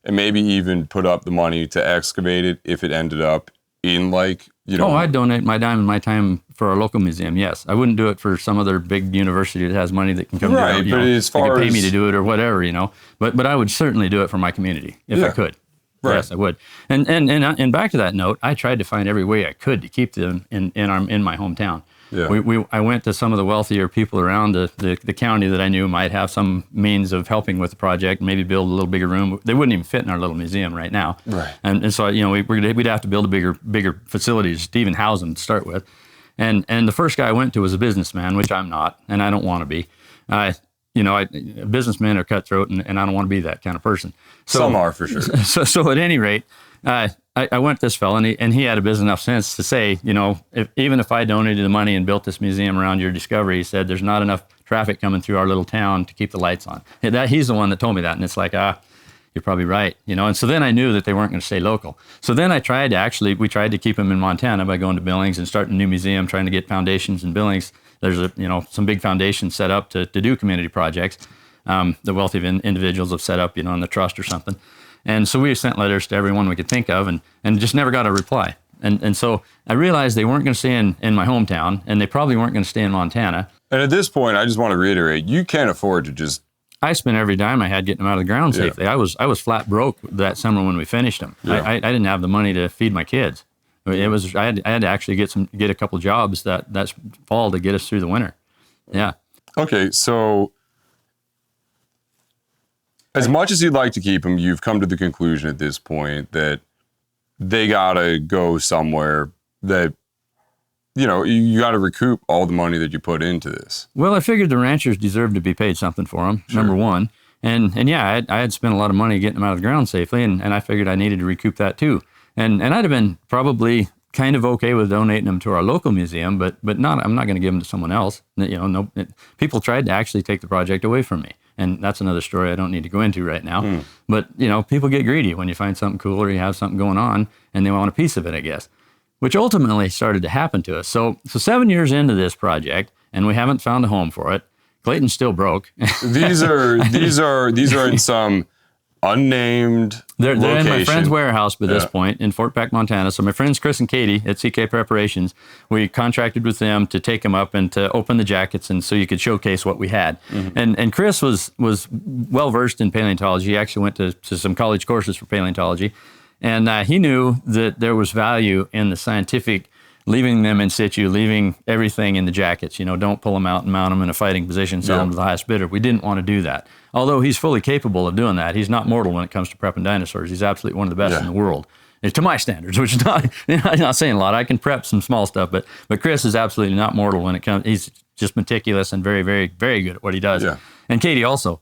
Speaker 1: and maybe even put up the money to excavate it if it ended up in Oh, I'd donate my dime and my time for our local museum, yes. I wouldn't do it for some other big university that has money that can come right,
Speaker 2: do it.
Speaker 1: But as far
Speaker 2: they could pay
Speaker 1: as
Speaker 2: me to do it or whatever, But I would certainly do it for my community if I could. Right. Yes, I would. And back to that note, I tried to find every way I could to keep them in my hometown. I went to some of the wealthier people around the county that I knew might have some means of helping with the project, maybe build a little bigger room. They wouldn't even fit in our little museum right now.
Speaker 1: Right.
Speaker 2: And so, we'd have to build a bigger facilities to even house them to start with. And the first guy I went to was a businessman, which I'm not, and I don't want to be. Businessmen are cutthroat, and I don't want to be that kind of person. So,
Speaker 1: some are, for sure.
Speaker 2: So at any rate, I went to this fellow, and he had a bit enough sense to say, even if I donated the money and built this museum around your discovery, he said, there's not enough traffic coming through our little town to keep the lights on. He's the one that told me that, and it's like, you're probably right, And so then I knew that they weren't going to stay local. So then we tried to keep them in Montana by going to Billings and starting a new museum, trying to get foundations in Billings. There's some big foundations set up to do community projects. The wealthy individuals have set up, in the trust or something. And so we sent letters to everyone we could think of and just never got a reply. And so I realized they weren't going to stay in my hometown, and they probably weren't going to stay in Montana.
Speaker 1: And at this point, I just want to reiterate, you can't afford to just...
Speaker 2: I spent every dime I had getting them out of the ground safely. I was flat broke that summer when we finished them. Yeah. I didn't have the money to feed my kids. I had to actually get a couple jobs that fall to get us through the winter. Yeah.
Speaker 1: Okay, so as much as you'd like to keep them, you've come to the conclusion at this point that they gotta go somewhere that, you gotta recoup all the money that you put into this.
Speaker 2: Well, I figured the ranchers deserved to be paid something for them, sure. Number one. And yeah, I had spent a lot of money getting them out of the ground safely, and I figured I needed to recoup that too. And I'd have been probably kind of okay with donating them to our local museum, but not. I'm not going to give them to someone else. People tried to actually take the project away from me, and that's another story I don't need to go into right now. But people get greedy when you find something cool or you have something going on, and they want a piece of it, I guess, which ultimately started to happen to us. So 7 years into this project, and we haven't found a home for it. Clayton's still broke.
Speaker 1: These are in some unnamed
Speaker 2: They're
Speaker 1: location.
Speaker 2: in my friend's warehouse by this point in Fort Peck, Montana. So my friends Chris and Katie at CK Preparations, we contracted with them to take them up and to open the jackets, and so you could showcase what we had. Mm-hmm. And Chris was well versed in paleontology. He actually went to some college courses for paleontology, and he knew that there was value in the scientific leaving them in situ, leaving everything in the jackets. Don't pull them out and mount them in a fighting position, sell them to the highest bidder. We didn't want to do that. Although he's fully capable of doing that. He's not mortal when it comes to prepping dinosaurs. He's absolutely one of the best in the world, to my standards, which is not, I'm not saying a lot. I can prep some small stuff, but Chris is absolutely not mortal when it comes. He's just meticulous and very, very, very good at what he does. Yeah. And Katie also.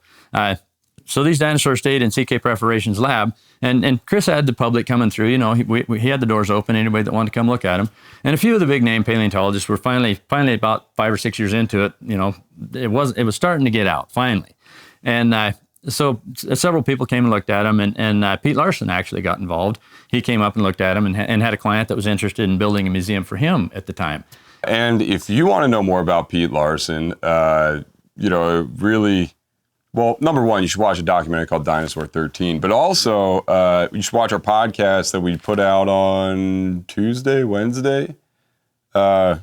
Speaker 2: So these dinosaurs stayed in CK Preparations lab, and Chris had the public coming through. He had the doors open, anybody that wanted to come look at them. And a few of the big name paleontologists were finally about 5 or 6 years into it. It was starting to get out finally. And so several people came and looked at them, and Pete Larson actually got involved. He came up and looked at them and had a client that was interested in building a museum for him at the time.
Speaker 1: And if you want to know more about Pete Larson, really... Well, number one, you should watch a documentary called Dinosaur 13, but also you should watch our podcast that we put out on Wednesday, a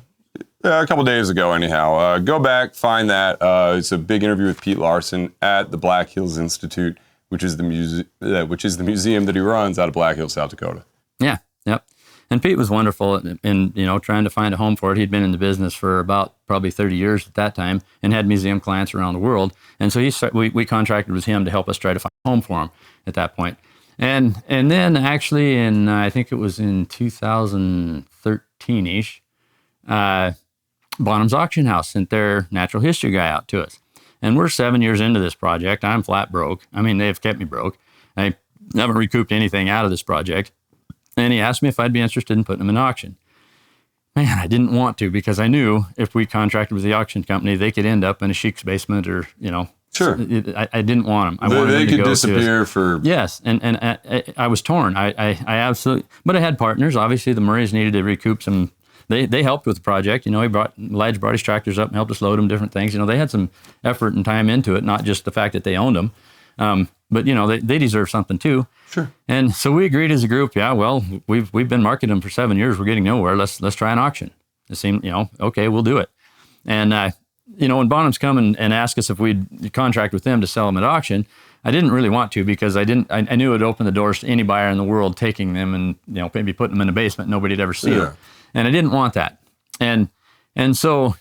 Speaker 1: couple days ago anyhow. Go back, find that. It's a big interview with Pete Larson at the Black Hills Institute, which is the museum that he runs out of Black Hills, South Dakota. Yeah,
Speaker 2: yep. And Pete was wonderful in trying to find a home for it. He'd been in the business for about probably 30 years at that time and had museum clients around the world. And so we contracted with him to help us try to find a home for him at that point. And then actually I think it was in 2013-ish, Bonham's Auction House sent their natural history guy out to us. And we're 7 years into this project. I'm flat broke. I mean, they've kept me broke. I haven't recouped anything out of this project. And he asked me if I'd be interested in putting them in auction. Man, I didn't want to, because I knew if we contracted with the auction company, they could end up in a sheik's basement or,
Speaker 1: Sure.
Speaker 2: I didn't want them. I wanted
Speaker 1: they
Speaker 2: them to
Speaker 1: could
Speaker 2: go
Speaker 1: disappear for...
Speaker 2: Yes, and I was torn. I absolutely... But I had partners. Obviously, the Murrays needed to recoup some... They helped with the project. Elijah brought his tractors up and helped us load them, different things. They had some effort and time into it, not just the fact that they owned them. But they deserve something too.
Speaker 1: Sure. And
Speaker 2: so we agreed as a group. Yeah, well, we've been marketing them for 7 years. We're getting nowhere. Let's try an auction. It seemed, okay, we'll do it. And when Bonham's come and asked us if we'd contract with them to sell them at auction, I didn't really want to, because I knew it would open the doors to any buyer in the world taking them and maybe putting them in a basement nobody'd ever see them. And I didn't want that. And And so,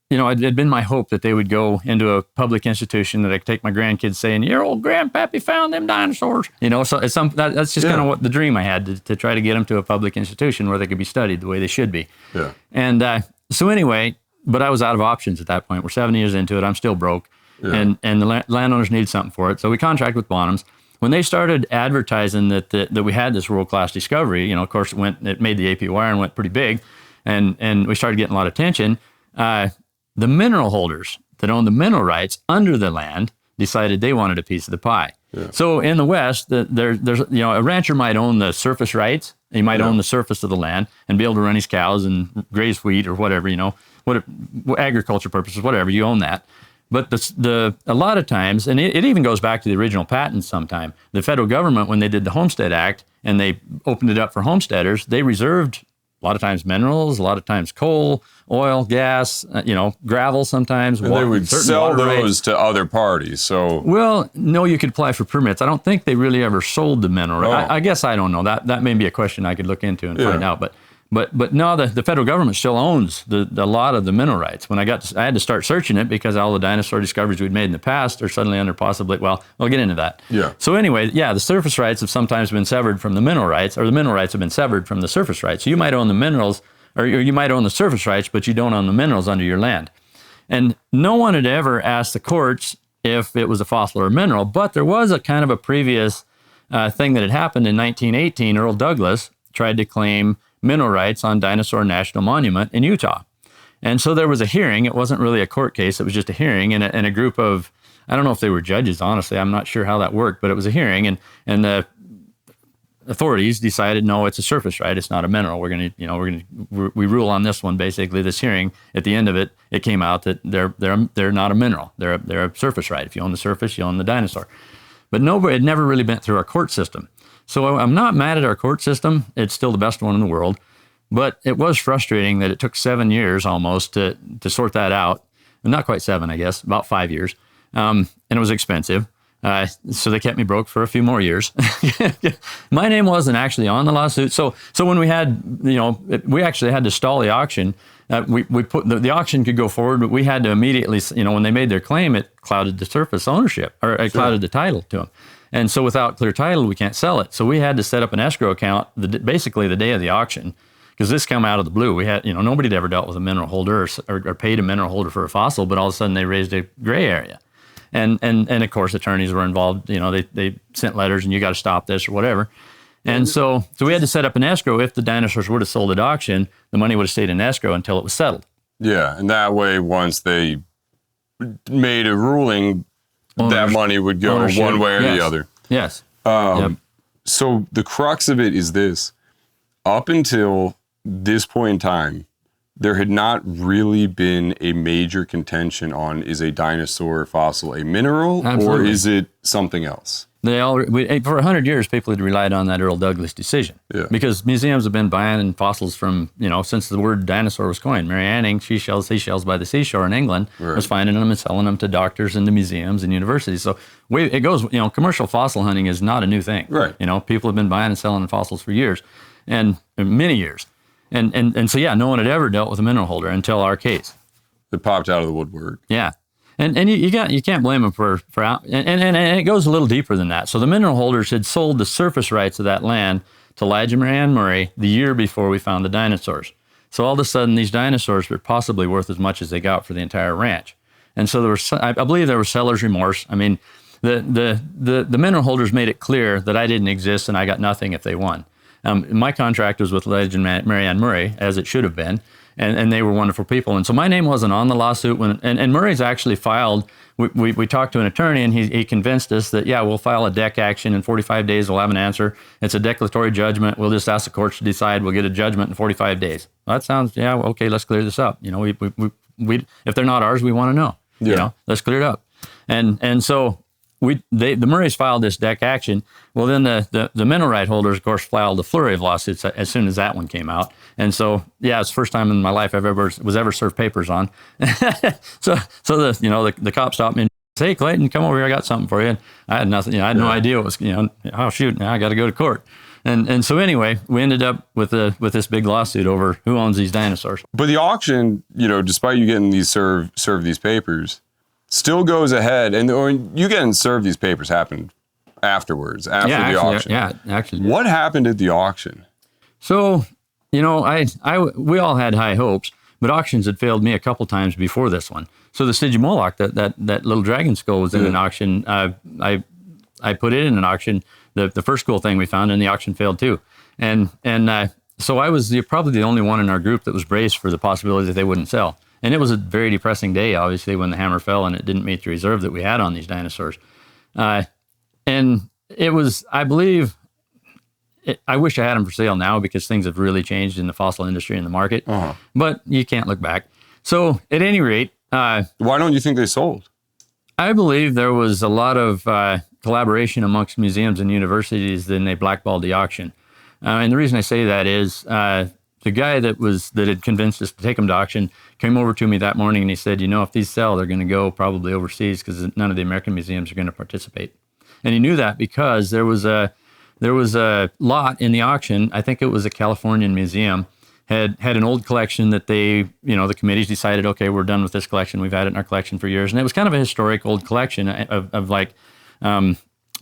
Speaker 2: it had been my hope that they would go into a public institution that I could take my grandkids saying, your old grandpappy found them dinosaurs. So that's just kind of what the dream I had, to try to get them to a public institution where they could be studied the way they should be.
Speaker 1: Yeah.
Speaker 2: And so anyway, but I was out of options at that point. We're 7 years into it. I'm still broke. Yeah. And the landowners needed something for it. So we contracted with Bonhams. When they started advertising that we had this world-class discovery, of course it made the AP wire and went pretty big. And we started getting a lot of attention. The mineral holders that owned the mineral rights under the land decided they wanted a piece of the pie. Yeah. So in the West, there's a rancher might own the surface rights. He might own the surface of the land and be able to run his cows and graze wheat or whatever, agriculture purposes, whatever, you own that. But a lot of times, and it even goes back to the original patents sometime, the federal government, when they did the Homestead Act and they opened it up for homesteaders, they reserved a lot of times minerals, a lot of times coal, oil, gas, gravel sometimes.
Speaker 1: And they would sell those to other parties. So,
Speaker 2: well, no, you could apply for permits. I don't think they really ever sold the mineral. I guess I don't know. That may be a question I could look into and find out. But no, the federal government still owns a lot of the mineral rights. When I had to start searching it because all the dinosaur discoveries we'd made in the past are suddenly under possibly, well, we'll get into that.
Speaker 1: Yeah.
Speaker 2: So anyway, the surface rights have sometimes been severed from the mineral rights, or the mineral rights have been severed from the surface rights. So you might own the minerals, or you might own the surface rights, but you don't own the minerals under your land. And no one had ever asked the courts if it was a fossil or a mineral, but there was a kind of a previous thing that had happened in 1918. Earl Douglas tried to claim mineral rights on Dinosaur National Monument in Utah. And so there was a hearing. It wasn't really a court case. It was just a hearing, and a group of, I don't know if they were judges, honestly. I'm not sure how that worked, but it was a hearing, and the authorities decided, no, it's a surface right. It's not a mineral. We rule on this one, basically, this hearing. At the end of it, it came out that they're not a mineral. They're a surface right. If you own the surface, you own the dinosaur. But nobody had never really been through our court system. So I'm not mad at our court system. It's still the best one in the world. But it was frustrating that it took 7 years almost to sort that out. Not quite 7, I guess, about 5 years. And it was expensive. So they kept me broke for a few more years. My name wasn't actually on the lawsuit. So when we had, we actually had to stall the auction. We put the auction could go forward, but we had to immediately, when they made their claim, it clouded the surface ownership, or it clouded the title to them. And so without clear title, we can't sell it. So we had to set up an escrow account basically the day of the auction, because this came out of the blue. We had, nobody had ever dealt with a mineral holder or paid a mineral holder for a fossil, but all of a sudden they raised a gray area. And of course, attorneys were involved. They sent letters and you got to stop this or whatever. And so we had to set up an escrow. If the dinosaurs would have sold at auction, the money would have stayed in escrow until it was settled.
Speaker 1: Yeah, and that way, once they made a ruling, that money would go one way or the other.
Speaker 2: Yes.
Speaker 1: So the crux of it is this. Up until this point in time, there had not really been a major contention on, is a dinosaur fossil a mineral or is it something else?
Speaker 2: For 100 years, people had relied on that Earl Douglas decision.
Speaker 1: Yeah.
Speaker 2: Because museums have been buying fossils from, since the word dinosaur was coined. Mary Anning, seashells by the seashore in England, was finding them and selling them to doctors and to museums and universities. So it goes, commercial fossil hunting is not a new thing.
Speaker 1: Right.
Speaker 2: People have been buying and selling fossils for years, and many years. And so, no one had ever dealt with a mineral holder until our case.
Speaker 1: It popped out of the woodwork.
Speaker 2: Yeah. And you can't blame them for and it goes a little deeper than that. So the mineral holders had sold the surface rights of that land to Elijah Marianne Murray the year before we found the dinosaurs. So all of a sudden, these dinosaurs were possibly worth as much as they got for the entire ranch. And so I believe there was seller's remorse. I mean, the mineral holders made it clear that I didn't exist and I got nothing if they won. My contract was with Elijah Marianne Murray, as it should have been. And they were wonderful people. And so my name wasn't on the lawsuit. And Murray's actually filed, we talked to an attorney and he convinced us that, we'll file a DEC action in 45 days. We'll have an answer. It's a declaratory judgment. We'll just ask the courts to decide. We'll get a judgment in 45 days. Well, that sounds, okay, let's clear this up. We if they're not ours, we want to know.
Speaker 1: Yeah.
Speaker 2: Let's clear it up. And so the Murrays filed this DEC action. Well, then the mineral right holders, of course, filed a flurry of lawsuits as soon as that one came out. And so, it's the first time in my life I've ever served papers on. so the cop stopped me and said, "Hey, Clayton, come over here. I got something for you." And I had nothing. I had no idea what was. Oh shoot! Now I got to go to court. And so anyway, we ended up with this big lawsuit over who owns these dinosaurs.
Speaker 1: But the auction, despite you getting these served these papers, still goes ahead, and you getting served these papers happened afterwards, after the auction.
Speaker 2: Yeah, actually.
Speaker 1: What happened at the auction?
Speaker 2: So, we all had high hopes, but auctions had failed me a couple times before this one. So the Stygimoloch, that little dragon skull, was in an auction. I put it in an auction. The first cool thing we found, and the auction failed too. And so I was probably the only one in our group that was braced for the possibility that they wouldn't sell. And it was a very depressing day, obviously, when the hammer fell and it didn't meet the reserve that we had on these dinosaurs. And it was, I believe, I wish I had them for sale now because things have really changed in the fossil industry and the market. Uh-huh. But you can't look back. So at any rate,
Speaker 1: why don't you think they sold?
Speaker 2: I believe there was a lot of collaboration amongst museums and universities, then they blackballed the auction. And the reason I say that is the guy that had convinced us to take them to auction came over to me that morning and he said, if these sell, they're going to go probably overseas because none of the American museums are going to participate. And he knew that because there was a lot in the auction. I think it was a Californian museum had an old collection that the committees decided, okay, we're done with this collection. We've had it in our collection for years. And it was kind of a historic old collection of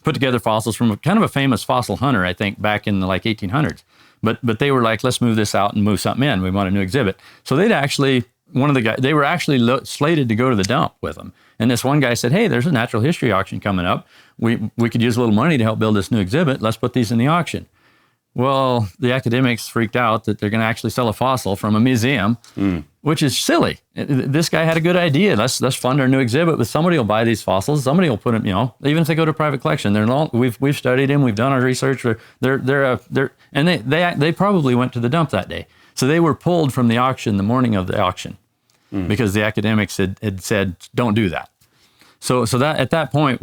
Speaker 2: put together fossils from kind of a famous fossil hunter, I think, back in the 1800s. But they were like, let's move this out and move something in. We want a new exhibit. So they were actually slated to go to the dump with them. And this one guy said, hey, there's a natural history auction coming up. We could use a little money to help build this new exhibit. Let's put these in the auction. Well, the academics freaked out that they're going to actually sell a fossil from a museum, which is silly. This guy had a good idea. Let's fund our new exhibit, but somebody will buy these fossils. Somebody will put them, even if they go to a private collection, we've studied them, we've done our research. And they probably went to the dump that day. So they were pulled from the auction the morning of the auction because the academics had said, don't do that. So that at that point,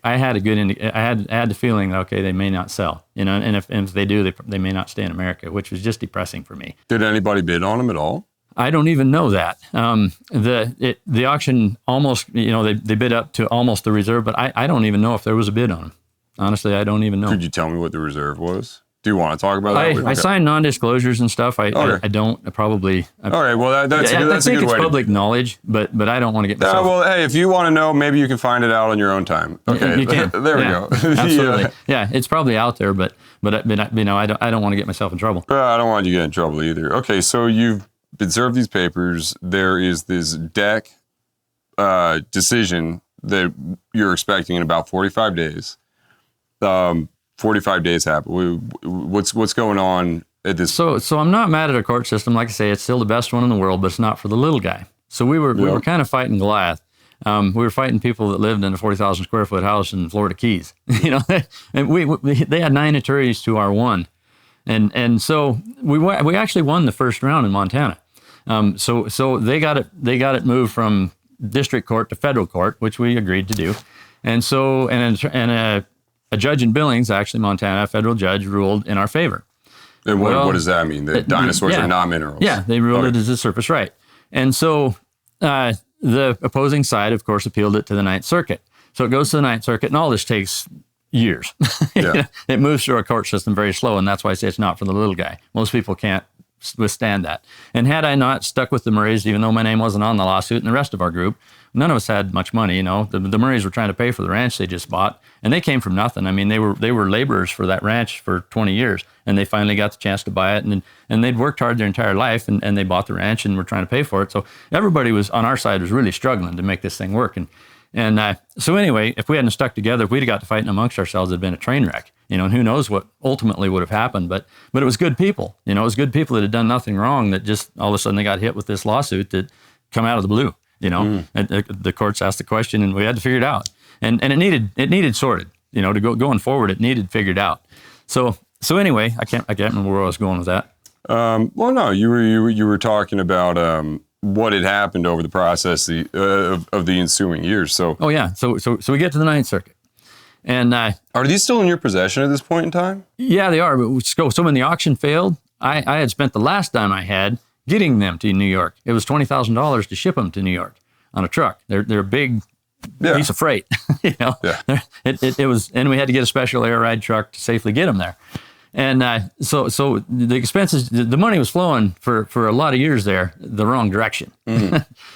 Speaker 2: I had I had the feeling, okay, they may not sell, and if they do, they may not stay in America, which was just depressing for me.
Speaker 1: Did anybody bid on them at all?
Speaker 2: I don't even know that. The auction almost, they bid up to almost the reserve, but I don't even know if there was a bid on them. Honestly, I don't even know.
Speaker 1: Could you tell me what the reserve was? Do you want to talk about that?
Speaker 2: I signed non-disclosures and stuff. I don't probably.
Speaker 1: All right. Well, that's a good way. I think
Speaker 2: it's public knowledge, but I don't want to get myself.
Speaker 1: Well, hey, if you want to know, maybe you can find it out on your own time. Okay.
Speaker 2: You can.
Speaker 1: There we go.
Speaker 2: Absolutely. Yeah, it's probably out there, but I don't want to get myself in trouble.
Speaker 1: I don't want you to get in trouble either. Okay, so you've been served these papers. There is this deck decision that you're expecting in about 45 days. 45 days happen. What's going on at this?
Speaker 2: So I'm not mad at our court system. Like I say, it's still the best one in the world, but it's not for the little guy. So we were kind of fighting Goliath. We were fighting people that lived in a 40,000 square foot house in Florida Keys. And they had 9 attorneys to our 1, and so we actually won the first round in Montana. So they got it moved from district court to federal court, which we agreed to do, and so a judge in Billings, actually Montana, a federal judge, ruled in our favor.
Speaker 1: And what does that mean? That dinosaurs are not minerals?
Speaker 2: Yeah, they ruled it as a surface right. And so the opposing side, of course, appealed it to the Ninth Circuit. So it goes to the Ninth Circuit, and all this takes years.
Speaker 1: Yeah.
Speaker 2: It moves through our court system very slow, and that's why I say it's not for the little guy. Most people can't withstand that. And had I not stuck with the Murrays, even though my name wasn't on the lawsuit, and the rest of our group, none of us had much money. The Murrays were trying to pay for the ranch they just bought, and they came from nothing. I mean, they were laborers for that ranch for 20 years, and they finally got the chance to buy it, and they'd worked hard their entire life, and they bought the ranch and were trying to pay for it. So everybody was on our side was really struggling to make this thing work. And so anyway, if we hadn't stuck together, if we'd have got to fighting amongst ourselves, it'd been a train wreck. And who knows what ultimately would have happened. But it was good people. It was good people that had done nothing wrong that just all of a sudden they got hit with this lawsuit that come out of the blue. And the courts asked the question, and we had to figure it out. And it needed sorted. To going forward, it needed figured out. So anyway, I can't remember where I was going with that.
Speaker 1: Well, no, you were talking about what had happened over the process of the ensuing years. So
Speaker 2: so we get to the Ninth Circuit. And
Speaker 1: are these still in your possession at this point in time?
Speaker 2: Yeah, they are. But so when the auction failed, I had spent the last dime I had getting them to New York. It was $20,000 to ship them to New York on a truck. They're a big piece of freight. It was, and we had to get a special air ride truck to safely get them there. And so the expenses, the money was flowing for a lot of years there, the wrong direction.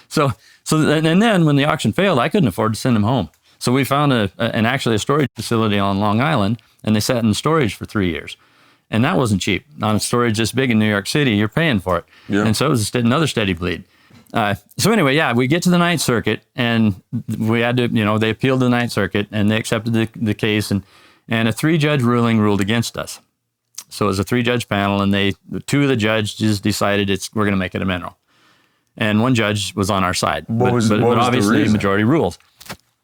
Speaker 2: So and then when the auction failed, I couldn't afford to send them home. So we found actually a storage facility on Long Island, and they sat in storage for 3 years. And that wasn't cheap. On storage this big in New York City, you're paying for it. Yeah. And so it was another steady bleed. So anyway, yeah, we get to the Ninth Circuit, and we had to, they appealed to the Ninth Circuit, and they accepted the case, and a 3-judge ruling ruled against us. So it was a 3-judge panel, and 2 of the judges decided we're going to make it a mineral. And 1 judge was on our side. But obviously the majority rules.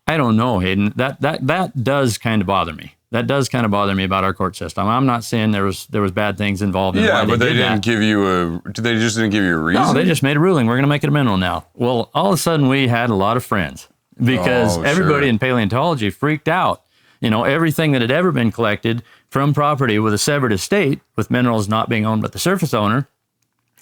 Speaker 2: I don't know, Hayden. That does kind of bother me. That does kind of bother me about our court system. I'm not saying there was bad things involved in why
Speaker 1: but they
Speaker 2: did
Speaker 1: didn't they just didn't give you a reason?
Speaker 2: No, they just made a ruling. We're going to make it a mineral now. Well, all of a sudden we had a lot of friends because everybody in paleontology freaked out. Everything that had ever been collected from property with a severed estate, with minerals not being owned by the surface owner,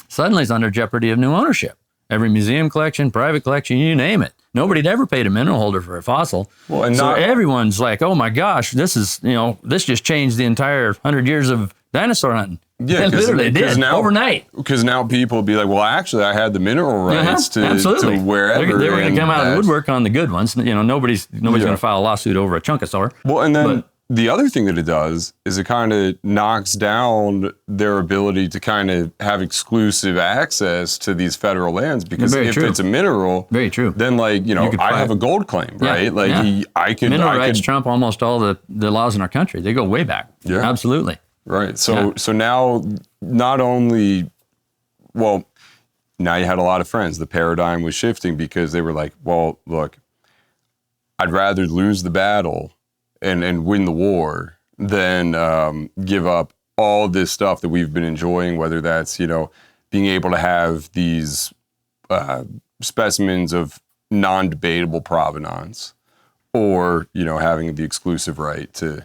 Speaker 2: suddenly is under jeopardy of new ownership. Every museum collection, private collection, you name it. Nobody'd ever paid a mineral holder for a fossil. Well, so everyone's like, oh my gosh, this just changed the entire 100 years of dinosaur hunting. Yeah, literally did overnight.
Speaker 1: Because now people will be like, well, actually, I had the mineral rights to wherever.
Speaker 2: They were going to come out of the woodwork on the good ones. Nobody's going to file a lawsuit over a chunkosaur.
Speaker 1: Well, and then the other thing that it does is it kind of knocks down their ability to kind of have exclusive access to these federal lands, because if it's a mineral, then I have a gold claim, right?
Speaker 2: Mineral rights trump almost all the laws in our country. They go way back. Yeah, absolutely.
Speaker 1: Right. So now not only, now you had a lot of friends. The paradigm was shifting because they were like, well, look, I'd rather lose the battle and win the war than give up all this stuff that we've been enjoying, whether that's, being able to have these specimens of non-debatable provenance, or, having the exclusive right to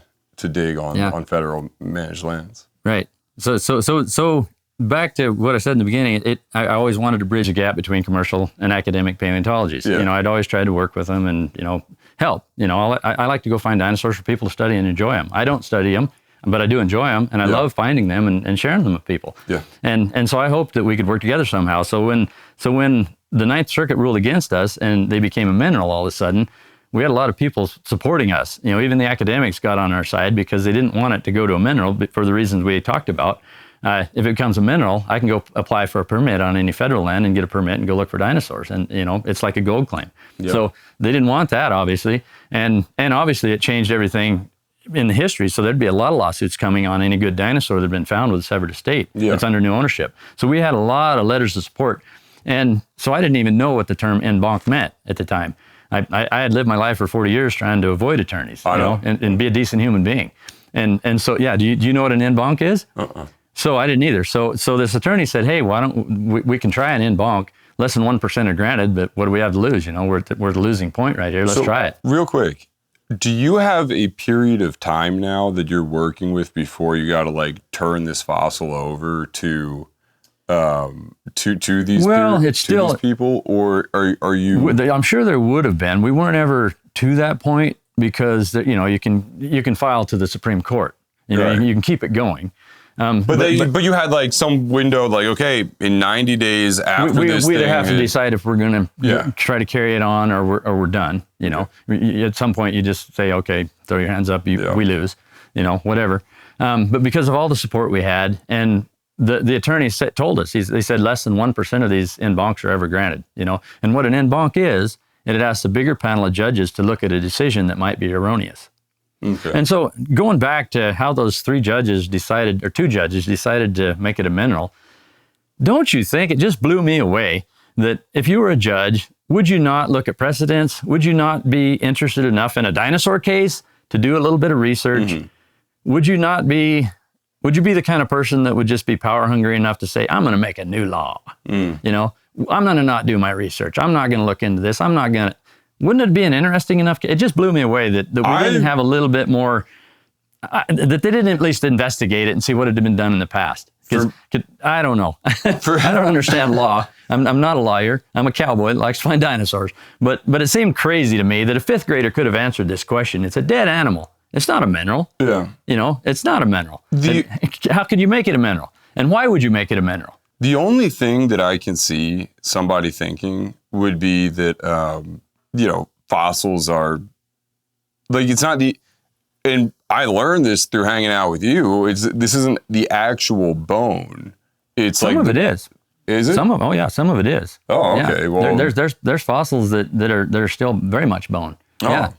Speaker 1: dig on federal managed lands.
Speaker 2: Right. So back to what I said in the beginning, I always wanted to bridge a gap between commercial and academic paleontologists. Yeah. I'd always tried to work with them and, help. I like to go find dinosaurs for people to study and enjoy them. I don't study them, but I do enjoy them, and I love finding them and sharing them with people. Yeah. And so I hoped that we could work together somehow. So when the Ninth Circuit ruled against us and they became a mineral all of a sudden, we had a lot of people supporting us. Even the academics got on our side because they didn't want it to go to a mineral for the reasons we talked about. If it becomes a mineral, I can go apply for a permit on any federal land and get a permit and go look for dinosaurs. And, it's like a gold claim. Yep. So they didn't want that, obviously. And obviously it changed everything in the history. So there'd be a lot of lawsuits coming on any good dinosaur that had been found with a severed estate that's under new ownership. So we had a lot of letters of support. And so I didn't even know what the term en banc meant at the time. I had lived my life for 40 years trying to avoid attorneys, and be a decent human being. And so, do you know what an en banc is? So I didn't either. So this attorney said, hey, why don't we can try an en banc, less than 1% are granted, but what do we have to lose? We're at the losing point right here. Let's try it.
Speaker 1: Real quick, do you have a period of time now that you're working with before you got to turn this fossil over to these people, or are you?
Speaker 2: I'm sure there would have been. We weren't ever to that point because you can file to the Supreme Court. You can keep it going.
Speaker 1: But you had some window, in 90 days after
Speaker 2: we'd have to decide if we're going to try to carry it on or we're done. At some point you just say, okay, throw your hands up, we lose, whatever. But because of all the support we had, and the attorney told us, they said less than 1% of these en bancs are ever granted, and what an en banc is, it asks a bigger panel of judges to look at a decision that might be erroneous. Okay. And so going back to how those 2 judges decided to make it a mineral, don't you think it just blew me away that if you were a judge, would you not look at precedents? Would you not be interested enough in a dinosaur case to do a little bit of research? Mm-hmm. Would you be the kind of person that would just be power hungry enough to say, I'm going to make a new law? I'm going to not do my research. I'm not going to look into this. Wouldn't it be an interesting enough? It just blew me away that we didn't have a little bit more, that they didn't at least investigate it and see what had been done in the past. I don't know. I don't understand law. I'm not a lawyer. I'm a cowboy that likes to find dinosaurs. But it seemed crazy to me that a 5th grader could have answered this question. It's a dead animal. It's not a mineral.
Speaker 1: Yeah.
Speaker 2: It's not a mineral. How could you make it a mineral? And why would you make it a mineral?
Speaker 1: The only thing that I can see somebody thinking would be that, fossils are, like, it's not and I learned this through hanging out with you, this isn't the actual bone. It's
Speaker 2: some of it is.
Speaker 1: Is it?
Speaker 2: Some of it is.
Speaker 1: Oh, okay.
Speaker 2: Yeah.
Speaker 1: Well,
Speaker 2: there's fossils that are still very much bone.
Speaker 1: Oh.
Speaker 2: Yeah.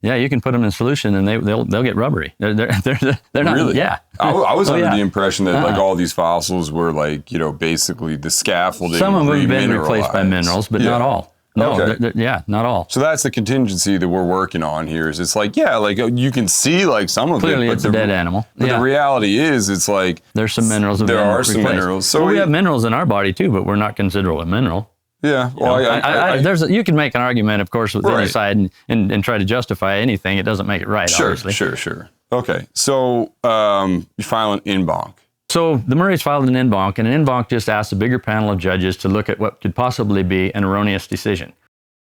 Speaker 2: Yeah, you can put them in solution and they'll get rubbery. They're not.
Speaker 1: Really?
Speaker 2: Yeah.
Speaker 1: I was under the impression that like all these fossils were like, basically the scaffolding.
Speaker 2: Some of them have been replaced by minerals, but not all. No,
Speaker 1: okay.
Speaker 2: Not all.
Speaker 1: So that's the contingency that we're working on here. Is it's like, like you can see like some of
Speaker 2: Clearly
Speaker 1: it, but
Speaker 2: it's a dead animal.
Speaker 1: But the reality is, it's like
Speaker 2: there's some minerals.
Speaker 1: There are some minerals. So
Speaker 2: we have minerals in our body too, but we're not considered a mineral.
Speaker 1: Yeah. Well,
Speaker 2: you can make an argument, of course, with any side and try to justify anything. It doesn't make it right.
Speaker 1: Sure.
Speaker 2: Obviously.
Speaker 1: Sure. Okay. So you file an en banc.
Speaker 2: So the Murrays filed an en banc, and an en banc just asked a bigger panel of judges to look at what could possibly be an erroneous decision.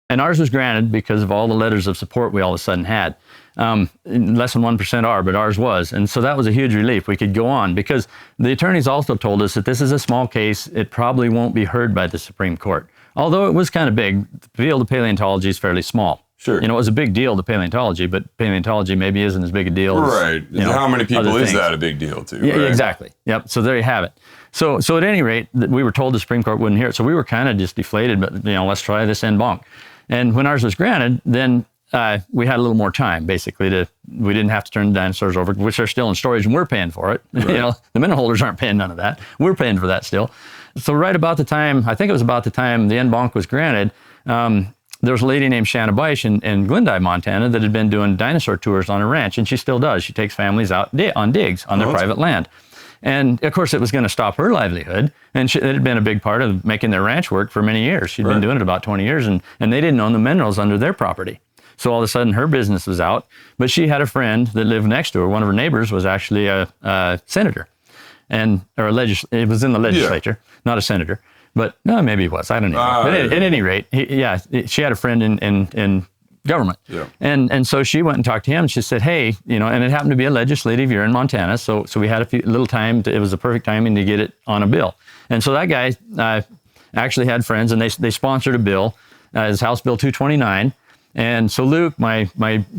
Speaker 2: And ours was granted because of all the letters of support we all of a sudden had. Less than 1% are, but ours was. And so that was a huge relief. We could go on because the attorneys also told us that this is a small case. It probably won't be heard by the Supreme Court. Although it was kind of big, the field of paleontology is fairly small.
Speaker 1: Sure.
Speaker 2: It was a big deal to paleontology, but paleontology maybe isn't as big a deal as,
Speaker 1: right. How many people is that a big deal to?
Speaker 2: Yeah,
Speaker 1: right?
Speaker 2: Exactly. Yep. So there you have it. So at any rate, we were told the Supreme Court wouldn't hear it. So we were kind of just deflated, but let's try this en banc. And when ours was granted, then we had a little more time, basically. We didn't have to turn the dinosaurs over, which are still in storage, and we're paying for it. Right. The mineral holders aren't paying none of that. We're paying for that still. So right about the time, I think it was about the time the en banc was granted, there was a lady named Shanna Beisch in Glendive, Montana, that had been doing dinosaur tours on a ranch, and she still does. She takes families out on digs on their private land. And of course, it was going to stop her livelihood. And it had been a big part of making their ranch work for many years. She'd been doing it about 20 years, and they didn't own the minerals under their property. So all of a sudden, her business was out. But she had a friend that lived next to her. One of her neighbors was actually a senator, it was in the legislature, not a senator. But no, maybe he was. I don't know. But at any rate, she had a friend in government. Yeah. And so she went and talked to him, and she said, hey, and it happened to be a legislative year in Montana, so we had a little time, it was the perfect timing to get it on a bill. And so that guy actually had friends, and they sponsored a bill, it's House Bill 229. And so Luke, my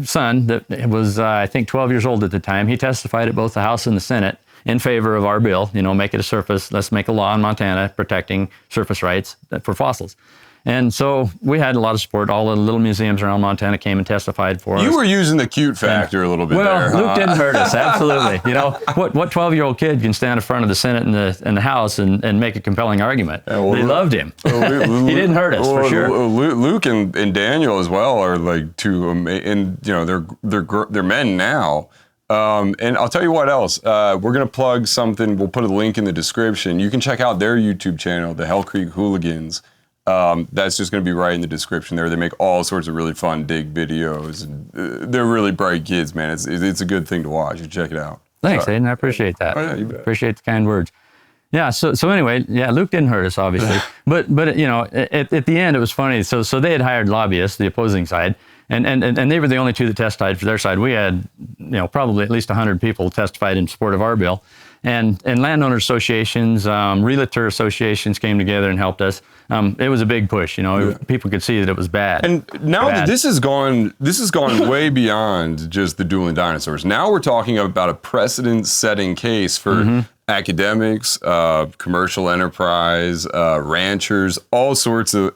Speaker 2: son, that was, I think, 12 years old at the time, he testified at both the House and the Senate in favor of our bill, make it let's make a law in Montana protecting surface rights for fossils. And so we had a lot of support. All the little museums around Montana came and testified for us.
Speaker 1: You were using the cute factor a little bit there, huh?
Speaker 2: Luke didn't hurt us, absolutely. What 12-year-old kid can stand in front of the Senate and the House and make a compelling argument? They loved him. He didn't hurt us, for sure.
Speaker 1: Luke and Daniel as well are like two, and they're men now. And I'll tell you what else. We're going to plug something. We'll put a link in the description. You can check out their YouTube channel, the Hell Creek Hooligans. That's just going to be right in the description there. They make all sorts of really fun dig videos. And, they're really bright kids, man. It's a good thing to watch. You check it out.
Speaker 2: Thanks, Aiden. I appreciate that.
Speaker 1: Oh, yeah, you bet.
Speaker 2: Appreciate the kind words. Yeah. So anyway, Luke didn't hurt us, obviously. but at the end, it was funny. So they had hired lobbyists, the opposing side, and they were the only two that testified for their side. We had, probably at least 100 people testified in support of our bill. And landowner associations, realtor associations came together and helped us. It was a big push, people could see that it was bad.
Speaker 1: And now that this has gone way beyond just the Dueling Dinosaurs. Now we're talking about a precedent-setting case for academics, commercial enterprise, ranchers, all sorts of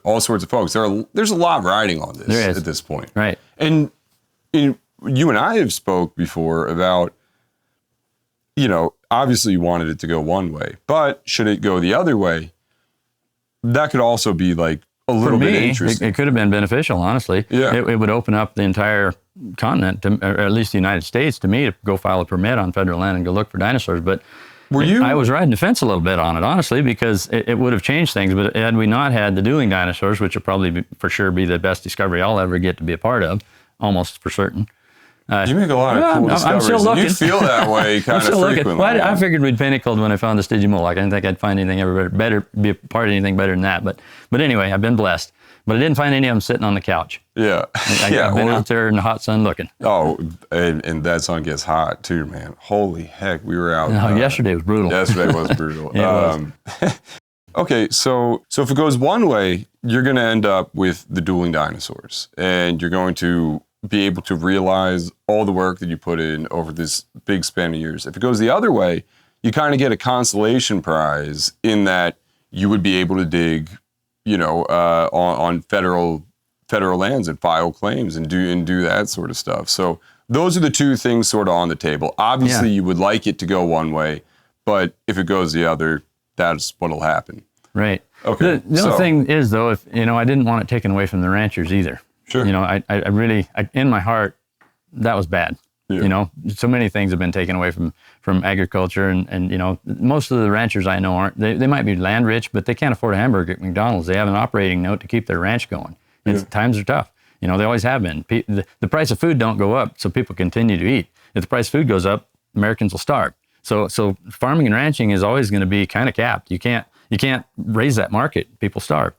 Speaker 1: folks. There's a lot riding on this at this point.
Speaker 2: Right.
Speaker 1: And you and I have spoke before about, obviously you wanted it to go one way, but should it go the other way, that could also be like a little bit interesting.
Speaker 2: It could have been beneficial, honestly.
Speaker 1: Yeah.
Speaker 2: It would open up the entire continent, or at least the United States, to me, to go file a permit on federal land and go look for dinosaurs. But I was riding the fence a little bit on it, honestly, because it would have changed things. But had we not had the Dueling Dinosaurs, which will probably for sure be the best discovery I'll ever get to be a part of, almost for certain.
Speaker 1: You make a lot of cool discoveries.
Speaker 2: I'm still looking.
Speaker 1: You feel that way kind of frequently.
Speaker 2: Well, I figured we'd pinnacled when I found the Stygimoloch. I didn't think I'd find anything ever better, be a part of anything better than that. But anyway, I've been blessed. But I didn't find any of them sitting on the couch.
Speaker 1: Yeah.
Speaker 2: I've been out there in the hot sun looking.
Speaker 1: Oh, and that sun gets hot too, man. Holy heck, we were out.
Speaker 2: Yesterday was brutal.
Speaker 1: Yesterday was brutal.
Speaker 2: It was.
Speaker 1: Okay, so if it goes one way, you're going to end up with the Dueling Dinosaurs, and you're going to be able to realize all the work that you put in over this big span of years. If it goes the other way, you kind of get a consolation prize in that you would be able to dig, on federal lands and file claims and do that sort of stuff. So those are the two things sort of on the table. Obviously, you would like it to go one way, but if it goes the other, that's what'll happen.
Speaker 2: Right.
Speaker 1: Okay.
Speaker 2: The other thing is, though, if I didn't want it taken away from the ranchers either.
Speaker 1: Sure.
Speaker 2: I really, in my heart, that was bad.
Speaker 1: Yeah.
Speaker 2: So many things have been taken away from agriculture, and most of the ranchers I know aren't. They might be land rich, but they can't afford a hamburger at McDonald's. They have an operating note to keep their ranch going. Times are tough. They always have been. The price of food don't go up, so people continue to eat. If the price of food goes up, Americans will starve. So farming and ranching is always going to be kind of capped. You can't raise that market. People starve.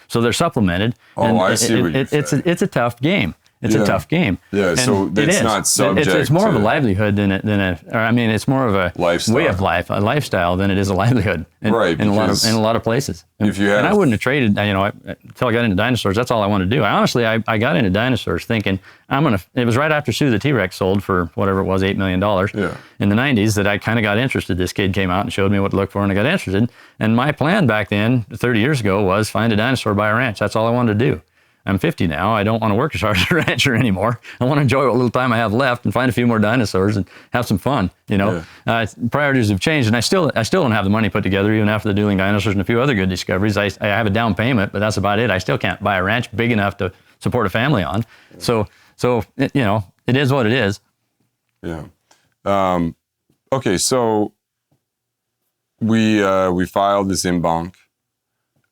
Speaker 2: So they're supplemented.
Speaker 1: Oh, I see what you're saying.
Speaker 2: It's a tough game. It's a tough game.
Speaker 1: Yeah,
Speaker 2: and
Speaker 1: so it's not subject
Speaker 2: it's more
Speaker 1: to...
Speaker 2: of a livelihood it's more of a
Speaker 1: lifestyle.
Speaker 2: Way of life, a lifestyle than it is a livelihood in a lot of places. And I wouldn't have traded, until I got into dinosaurs. That's all I wanted to do. I got into dinosaurs thinking it was right after Sue the T-Rex sold for whatever it was, $8 million in the 90s that I kind of got interested. This kid came out and showed me what to look for, and I got interested. And my plan back then, 30 years ago, was find a dinosaur, buy a ranch. That's all I wanted to do. I'm 50 now. I don't want to work as hard as a rancher anymore. I want to enjoy what little time I have left and find a few more dinosaurs and have some fun. Priorities have changed, and I still don't have the money put together even after the Dueling Dinosaurs and a few other good discoveries. I have a down payment, but that's about it. I still can't buy a ranch big enough to support a family on. So it is what it is.
Speaker 1: Yeah. Okay. So we filed this in Banc.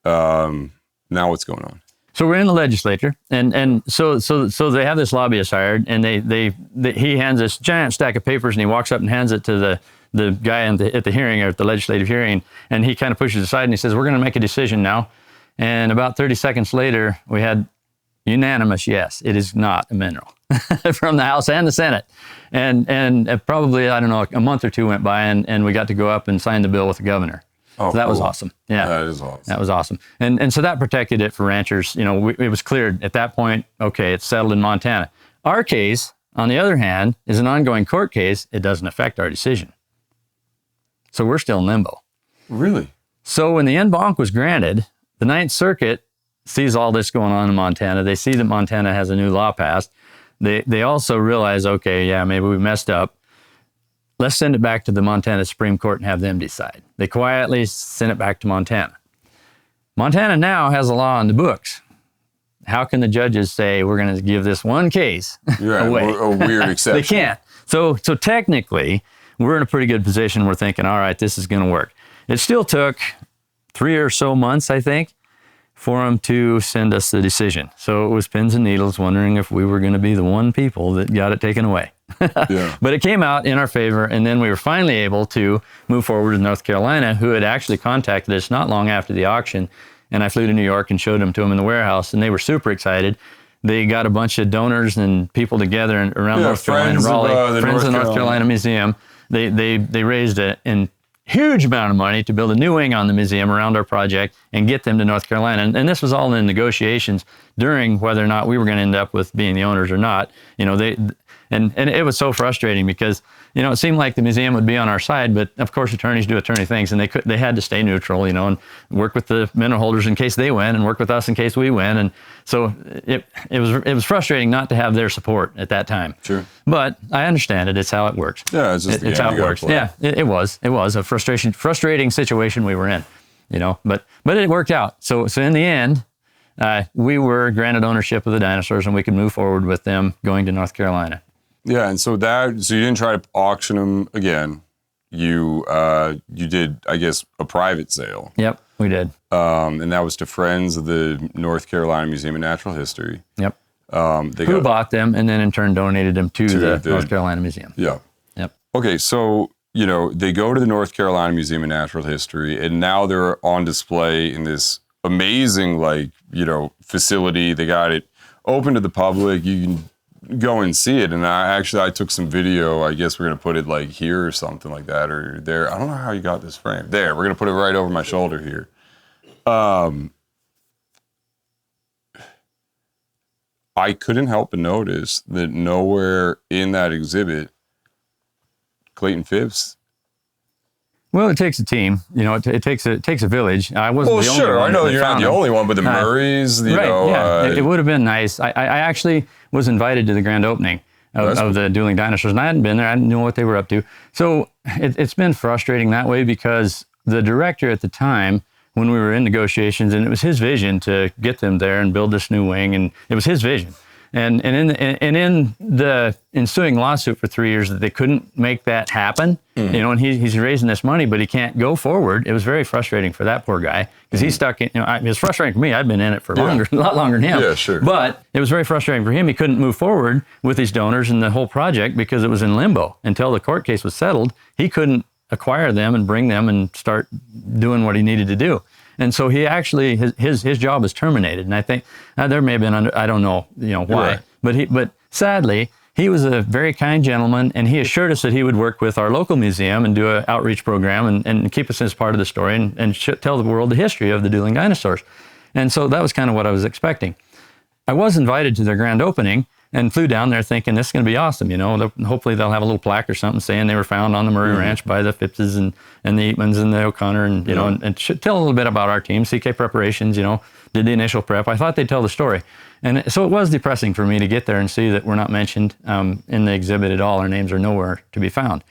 Speaker 1: Now what's going on?
Speaker 2: So we're in the legislature, and so they have this lobbyist hired, and he hands this giant stack of papers, and he walks up and hands it to the guy at the hearing, or at the legislative hearing, and he kind of pushes it aside, and he says, "We're going to make a decision now." And about 30 seconds later, we had unanimous yes, it is not a mineral from the House and the Senate, and probably, I don't know, a month or two went by, and we got to go up and sign the bill with the governor.
Speaker 1: Oh,
Speaker 2: so that was
Speaker 1: cool.
Speaker 2: awesome. Yeah,
Speaker 1: that is awesome.
Speaker 2: That was awesome, and so that protected it for ranchers. It was cleared at that point. Okay, it's settled in Montana. Our case, on the other hand, is an ongoing court case. It doesn't affect our decision, so we're still in limbo.
Speaker 1: Really?
Speaker 2: So when the en banc was granted, the Ninth Circuit sees all this going on in Montana. They see that Montana has a new law passed. They also realize, okay, yeah, maybe we messed up. Let's send it back to the Montana Supreme Court and have them decide. They quietly send it back to Montana. Montana now has a law in the books. How can the judges say we're going to give this one case away?
Speaker 1: A weird exception.
Speaker 2: They can't. So technically, we're in a pretty good position. We're thinking, all right, this is going to work. It still took 3 or so months, I think, for them to send us the decision. So it was pins and needles, wondering if we were going to be the one people that got it taken away.
Speaker 1: Yeah.
Speaker 2: But it came out in our favor, and then we were finally able to move forward with North Carolina, who had actually contacted us not long after the auction, and I flew to New York and showed them to them in the warehouse, and they were super excited. They got a bunch of donors and people together around North Carolina, Raleigh, friends of the North Carolina Museum. They raised a huge amount of money to build a new wing on the museum around our project and get them to North Carolina. And this was all in negotiations during whether or not we were going to end up with being the owners or not. And it was so frustrating because, it seemed like the museum would be on our side, but of course attorneys do attorney things, and they had to stay neutral, and work with the mineral holders in case they win and work with us in case we win. And so it was frustrating not to have their support at that time.
Speaker 1: Sure.
Speaker 2: But I understand it. It's how it works.
Speaker 1: Yeah, it's just
Speaker 2: it's how it works. Yeah, it was a frustrating situation we were in, but it worked out. So in the end, we were granted ownership of the dinosaurs, and we could move forward with them going to North Carolina.
Speaker 1: Yeah, and so you didn't try to auction them again. You did, I guess, a private sale.
Speaker 2: Yep, we did.
Speaker 1: And that was to friends of the North Carolina Museum of Natural History.
Speaker 2: Yep. Who bought them and then in turn donated them to the North Carolina Museum.
Speaker 1: Yeah.
Speaker 2: Yep.
Speaker 1: Okay, so they go to the North Carolina Museum of Natural History, and now they're on display in this amazing facility. They got it open to the public. You can go and see it. And I took some video. I guess we're going to put it like here or something like that, or there. I don't know how you got this frame. There, we're going to put it right over my shoulder here. I couldn't help but notice that nowhere in that exhibit, Clayton Phipps.
Speaker 2: Well, it takes a team. It takes a village. I wasn't the only one.
Speaker 1: I know you're not the only one, but the Murrays,
Speaker 2: it would have been nice. I actually was invited to the grand opening of the Dueling Dinosaurs, and I hadn't been there. I didn't know what they were up to. So it's been frustrating that way because the director at the time, when we were in negotiations, and it was his vision to get them there and build this new wing, and it was his vision. And in the ensuing lawsuit for 3 years that they couldn't make that happen, and he's raising this money, but he can't go forward. It was very frustrating for that poor guy because he's stuck in, it was frustrating for me. I'd been in it for longer, a lot longer than him.
Speaker 1: Yeah, sure.
Speaker 2: But it was very frustrating for him. He couldn't move forward with his donors and the whole project because it was in limbo until the court case was settled. He couldn't acquire them and bring them and start doing what he needed to do. And so he actually, his job was terminated. And I think there may have been, I don't know, why,
Speaker 1: right.
Speaker 2: but sadly, he was a very kind gentleman, and he assured us that he would work with our local museum and do an outreach program and keep us as part of the story and tell the world the history of the Dueling Dinosaurs. And so that was kind of what I was expecting. I was invited to their grand opening and flew down there thinking this is going to be awesome. Hopefully they'll have a little plaque or something saying they were found on the Murray Ranch by the Phippses and the Eatmans and the O'Connor and, and tell a little bit about our team, CK Preparations, did the initial prep. I thought they'd tell the story. And so it was depressing for me to get there and see that we're not mentioned in the exhibit at all. Our names are nowhere to be found.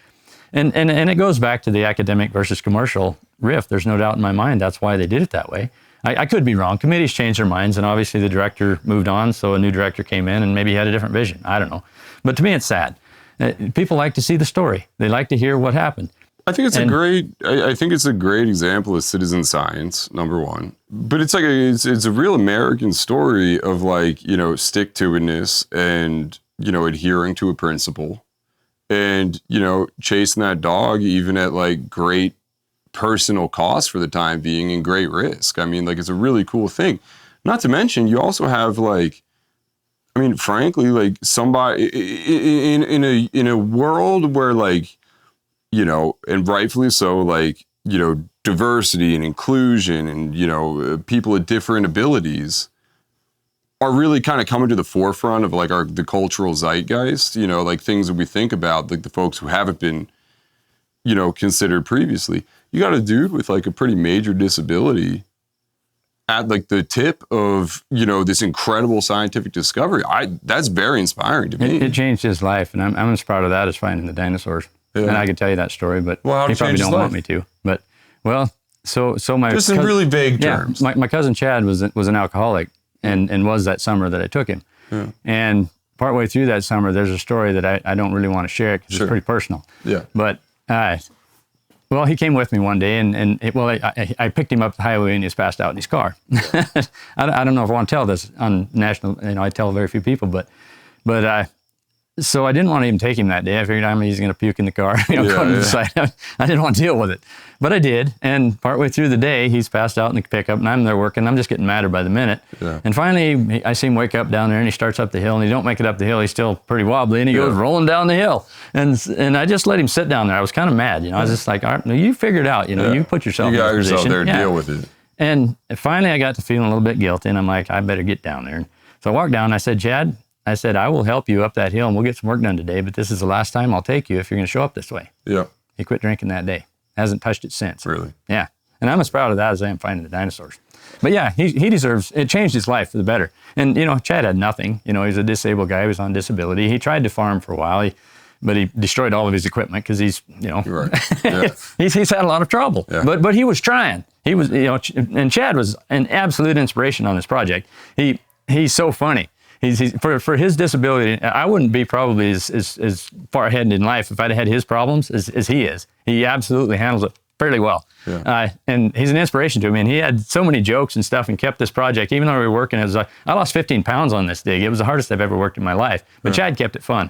Speaker 2: And it goes back to the academic versus commercial rift. There's no doubt in my mind that's why they did it that way. I could be wrong. Committees changed their minds, and obviously the director moved on, so a new director came in, and maybe he had a different vision. I don't know. But to me, it's sad. People like to see the story. They like to hear what happened.
Speaker 1: I think it's a great example of citizen science, number one. But it's like it's a real American story of stick-to-itiveness and, adhering to a principle and, chasing that dog even at great personal cost for the time being and great risk. I mean, it's a really cool thing. Not to mention, you also have frankly, somebody in a world where and rightfully so, diversity and inclusion and, people with different abilities are really kind of coming to the forefront of the cultural zeitgeist, things that we think about, the folks who haven't been, considered previously. You got a dude with a pretty major disability at the tip of, this incredible scientific discovery. That's very inspiring to me.
Speaker 2: It changed his life, and I'm as proud of that as finding the dinosaurs. Yeah. And I could tell you that story, but he probably don't want me to. But so my
Speaker 1: just in really vague terms.
Speaker 2: My cousin Chad was an alcoholic and was that summer that I took him. Yeah. And partway through that summer, there's a story that I don't really want to share because it's pretty personal.
Speaker 1: Yeah.
Speaker 2: But he came with me one day, and I picked him up the highway, and he was passed out in his car. I don't know if I want to tell this on national. I tell very few people, but so I didn't want to even take him that day. I figured he's going to puke in the car, going to the side. I didn't want to deal with it, but I did. And partway through the day, he's passed out in the pickup, and I'm there working. I'm just getting madder by the minute. Yeah. And finally, I see him wake up down there, and he starts up the hill, and he don't make it up the hill. He's still pretty wobbly, and he goes rolling down the hill. And I just let him sit down there. I was kind of mad, I was just like, all right, you figure it out, you put yourself in this position.
Speaker 1: You got yourself there, deal with it.
Speaker 2: And finally, I got to feeling a little bit guilty, and I'm like, I better get down there. So I walked down, and I said, Chad, I will help you up that hill, and we'll get some work done today, but this is the last time I'll take you if you're going to show up this way. Yeah. He quit drinking that day. Hasn't touched it since.
Speaker 1: Really?
Speaker 2: Yeah. And I'm as proud of that as I am finding the dinosaurs. But yeah, he deserves, it changed his life for the better. And, Chad had nothing. He's a disabled guy. He was on disability. He tried to farm for a while, but he destroyed all of his equipment because he's,
Speaker 1: Right. Yeah.
Speaker 2: he's had a lot to Yeah. But he was trying. He was, and Chad was an absolute inspiration on this project. He's so funny. He's for his disability, I wouldn't be probably as far ahead in life if I'd had his problems as he is. He absolutely handles it fairly well. Yeah. And he's an inspiration to me. And he had so many jokes and stuff and kept this project, even though we were working, I lost 15 pounds on this dig. It was the hardest I've ever worked in my life. But Chad kept it fun.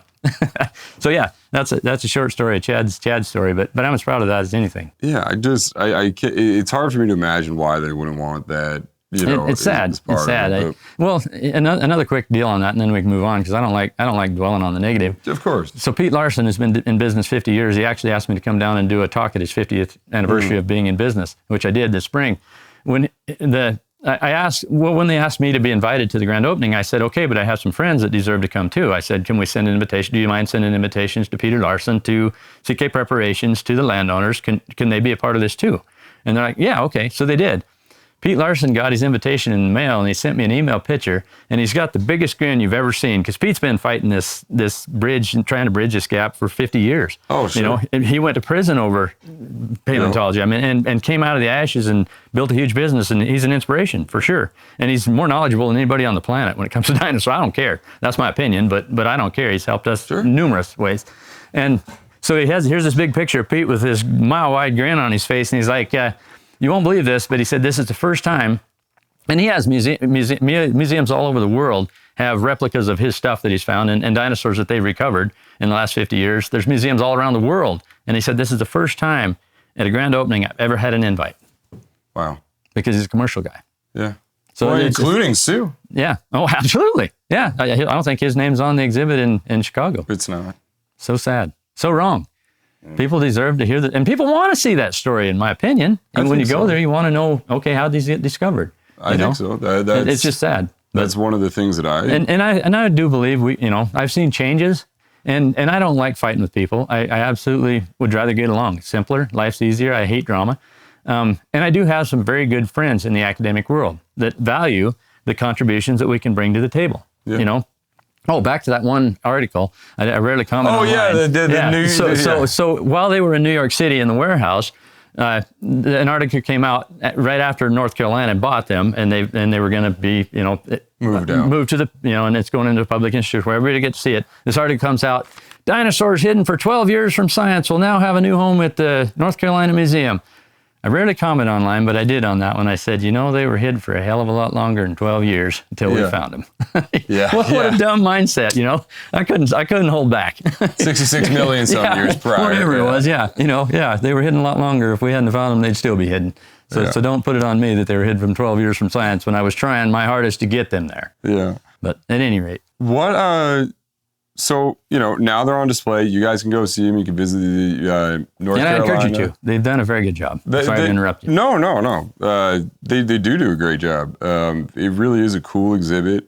Speaker 2: So yeah, that's a short story of Chad's story, but I'm as proud of that as anything.
Speaker 1: Yeah, it's hard for me to imagine why they wouldn't want that,
Speaker 2: It's sad. It's sad. Another quick deal on that, and then we can move on because I don't like dwelling on the negative.
Speaker 1: Of course.
Speaker 2: So Pete Larson has been in business 50 years. He actually asked me to come down and do a talk at his 50th anniversary of being in business, which I did this spring. When they asked me to be invited to the grand opening, I said, okay, but I have some friends that deserve to come too. I said, can we send an invitation? Do you mind sending invitations to Peter Larson, to CK Preparations, to the landowners? Can they be a part of this too? And they're like, yeah, okay. So they did. Pete Larson got his invitation in the mail, and he sent me an email picture, and he's got the biggest grin you've ever seen, because Pete's been fighting this bridge and trying to bridge this gap for 50 years.
Speaker 1: Oh, sure.
Speaker 2: You know, and he went to prison over paleontology. I mean, and came out of the ashes and built a huge business, and he's an inspiration for sure. And he's more knowledgeable than anybody on the planet when it comes to dinosaurs. I don't care. That's my opinion, but I don't care. He's helped us numerous ways. And so here's this big picture of Pete with this mile-wide grin on his face, and he's like, you won't believe this, but he said this is the first time, and he has museums all over the world have replicas of his stuff that he's found and dinosaurs that they've recovered in the last 50 years. There's museums all around the world, and he said this is the first time at a grand opening I've ever had an invite.
Speaker 1: Wow.
Speaker 2: Because he's a commercial guy.
Speaker 1: Yeah.
Speaker 2: So
Speaker 1: well, including Sue.
Speaker 2: Yeah. Oh, absolutely. Yeah. I don't think his name's on the exhibit in Chicago.
Speaker 1: It's not.
Speaker 2: So sad. So wrong. People deserve to hear that, and people want to see that story, in my opinion. And when you go there, you want to know, okay, how did these get discovered?
Speaker 1: I think so.
Speaker 2: It's just sad.
Speaker 1: That's one of the things that
Speaker 2: I do believe I've seen changes, and I don't like fighting with people. I absolutely would rather get along. It's simpler, life's easier. I hate drama, and I do have some very good friends in the academic world that value the contributions that we can bring to the table. Yeah. You know. Oh, back to that one article. I rarely comment online.
Speaker 1: Oh, yeah.
Speaker 2: So while they were in New York City in the warehouse, an article came out right after North Carolina bought them, and they were going to be, moved to the, and it's going into a public institute where everybody gets to see it. This article comes out, dinosaurs hidden for 12 years from science will now have a new home at the North Carolina Museum. I rarely comment online, but I did on that one. I said, they were hid for a hell of a lot longer than 12 years until we found them. What a dumb mindset, I couldn't hold back.
Speaker 1: 66 million some years prior.
Speaker 2: Whatever it was, they were hidden a lot longer. If we hadn't found them, they'd still be hidden. So don't put it on me that they were hidden from 12 years from science when I was trying my hardest to get them there.
Speaker 1: Yeah.
Speaker 2: But at any rate.
Speaker 1: So, now they're on display. You guys can go see them. You can visit the North Carolina.
Speaker 2: And I encourage you to. They've done a very good job. Sorry to interrupt you.
Speaker 1: No. They do a great job. It really is a cool exhibit.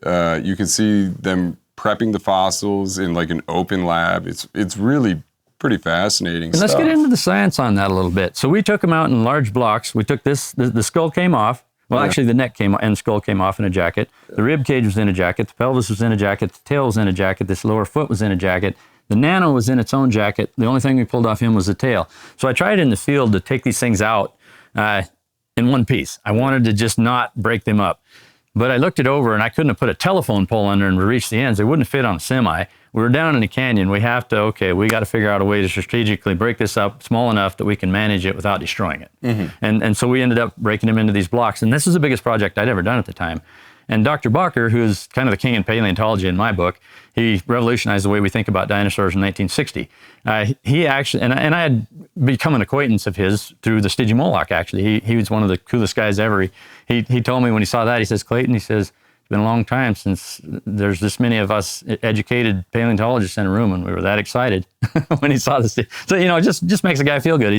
Speaker 1: You can see them prepping the fossils in like an open lab. It's really pretty fascinating stuff.
Speaker 2: Let's get into the science on that a little bit. So we took them out in large blocks. We took the skull came off. Well, actually, the neck came and skull came off in a jacket. The rib cage was in a jacket. The pelvis was in a jacket. The tail was in a jacket. This lower foot was in a jacket. The nano was in its own jacket. The only thing we pulled off him was the tail. So I tried in the field to take these things out in one piece. I wanted to just not break them up. But I looked it over, and I couldn't have put a telephone pole under and reach the ends. They wouldn't fit on a semi. We were down in a canyon. We got to figure out a way to strategically break this up small enough that we can manage it without destroying it. Mm-hmm. And so we ended up breaking them into these blocks. And this is the biggest project I'd ever done at the time. And Dr. Bakker, who is kind of the king in paleontology in my book, he revolutionized the way we think about dinosaurs in 1960. He actually, and I had become an acquaintance of his through the Stygimoloch, actually. He was one of the coolest guys ever. He told me when he saw that, he says, Clayton, he says, it's been a long time since there's this many of us educated paleontologists in a room, and we were that excited when he saw this. So, it just makes a guy feel good.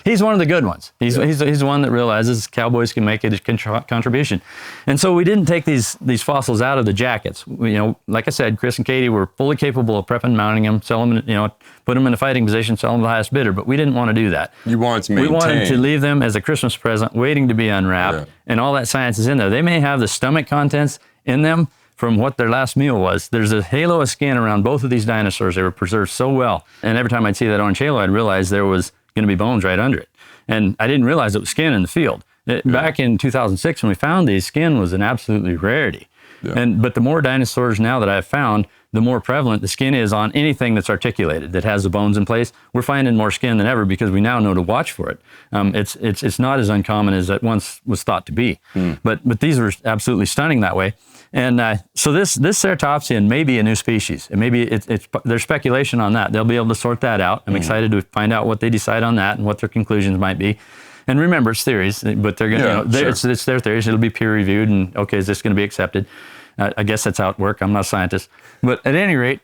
Speaker 2: He's one of the good ones. He's the one that realizes cowboys can make a contribution. And so we didn't take these fossils out of the jackets. Like I said, Chris and Katie were fully capable of prepping, mounting them, selling them, put them in a fighting position, sell them to the highest bidder, but we didn't want to do that.
Speaker 1: You wanted to maintain.
Speaker 2: We wanted to leave them as a Christmas present, waiting to be unwrapped, and all that science is in there. They may have the stomach contents in them from what their last meal was. There's a halo of skin around both of these dinosaurs. They were preserved so well. And every time I'd see that orange halo, I'd realize there was going to be bones right under it. And I didn't realize it was skin in the field. Back in 2006, when we found these, skin was an absolutely rarity. Yeah. But the more dinosaurs now that I've found, the more prevalent the skin is on anything that's articulated, that has the bones in place. We're finding more skin than ever because we now know to watch for it. It's not as uncommon as it once was thought to be. But these were absolutely stunning that way. And so this ceratopsian may be a new species. It may be, there's speculation on that. They'll be able to sort that out. I'm excited to find out what they decide on that and what their conclusions might be. And remember, it's theories, but they're going to, it's their theories. It'll be peer reviewed, and okay, is this going to be accepted? I guess that's how it works. I'm not a scientist, but at any rate,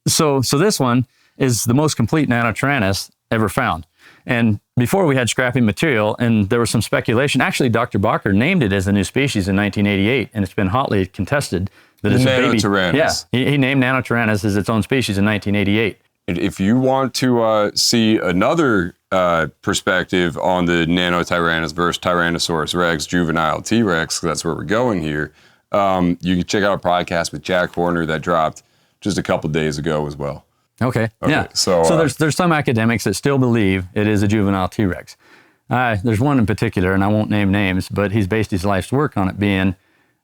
Speaker 2: so this one is the most complete Nanotyrannus ever found. And before we had scrappy material, and there was some speculation. Actually, Dr. Bakker named it as a new species in 1988, and it's been hotly contested that it's a baby.
Speaker 1: Nanotyrannus.
Speaker 2: Yeah, he named Nanotyrannus as its own species in 1988.
Speaker 1: If you want to see another perspective on the Nanotyrannus versus Tyrannosaurus Rex juvenile T-Rex, that's where we're going here, you can check out a podcast with Jack Horner that dropped just a couple days ago as well. Okay.
Speaker 2: Yeah. So there's some academics that still believe it is a juvenile T-Rex. There's one in particular, and I won't name names, but he's based his life's work on it being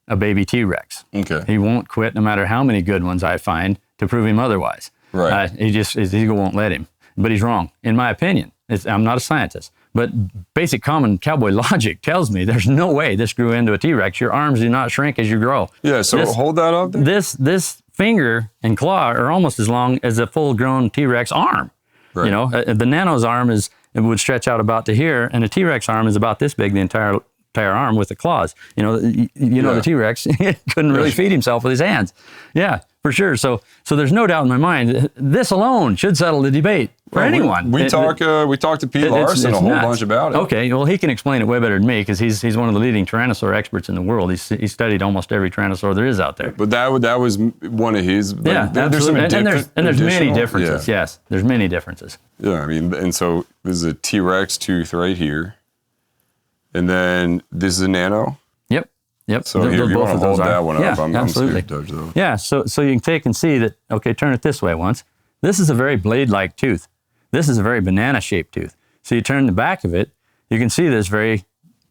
Speaker 2: a baby T-Rex.
Speaker 1: Okay.
Speaker 2: He won't quit no matter how many good ones I find to prove him otherwise.
Speaker 1: Right.
Speaker 2: His ego won't let him. But he's wrong, in my opinion. I'm not a scientist, but basic common cowboy logic tells me there's no way this grew into a T-Rex. Your arms do not shrink as you grow.
Speaker 1: Yeah. So hold that up there.
Speaker 2: This finger and claw are almost as long as a full-grown T-Rex arm. Right. You know, the Nano's arm would stretch out about to here, and a T-Rex arm is about this big, the entire arm with the claws. You know, the T-Rex couldn't really feed himself with his hands. Yeah, for sure. So there's no doubt in my mind this alone should settle the debate for anyone.
Speaker 1: We talked to Pete Larson a whole bunch about it.
Speaker 2: Okay, well, he can explain it way better than me because he's one of the leading Tyrannosaur experts in the world. He's studied almost every Tyrannosaur there is out there.
Speaker 1: But that was one of his.
Speaker 2: Yeah, absolutely. There's many differences. Yeah. Yes, there's many differences.
Speaker 1: Yeah, I mean, and so this is a T-Rex tooth right here, and then this is a Nano.
Speaker 2: Yep.
Speaker 1: So here, you want to hold that one up. I'm
Speaker 2: absolutely.
Speaker 1: scared to touch those.
Speaker 2: Yeah, so you can take and see that, okay, turn it this way once. This is a very blade-like tooth. This is a very banana-shaped tooth. So you turn the back of it, you can see this very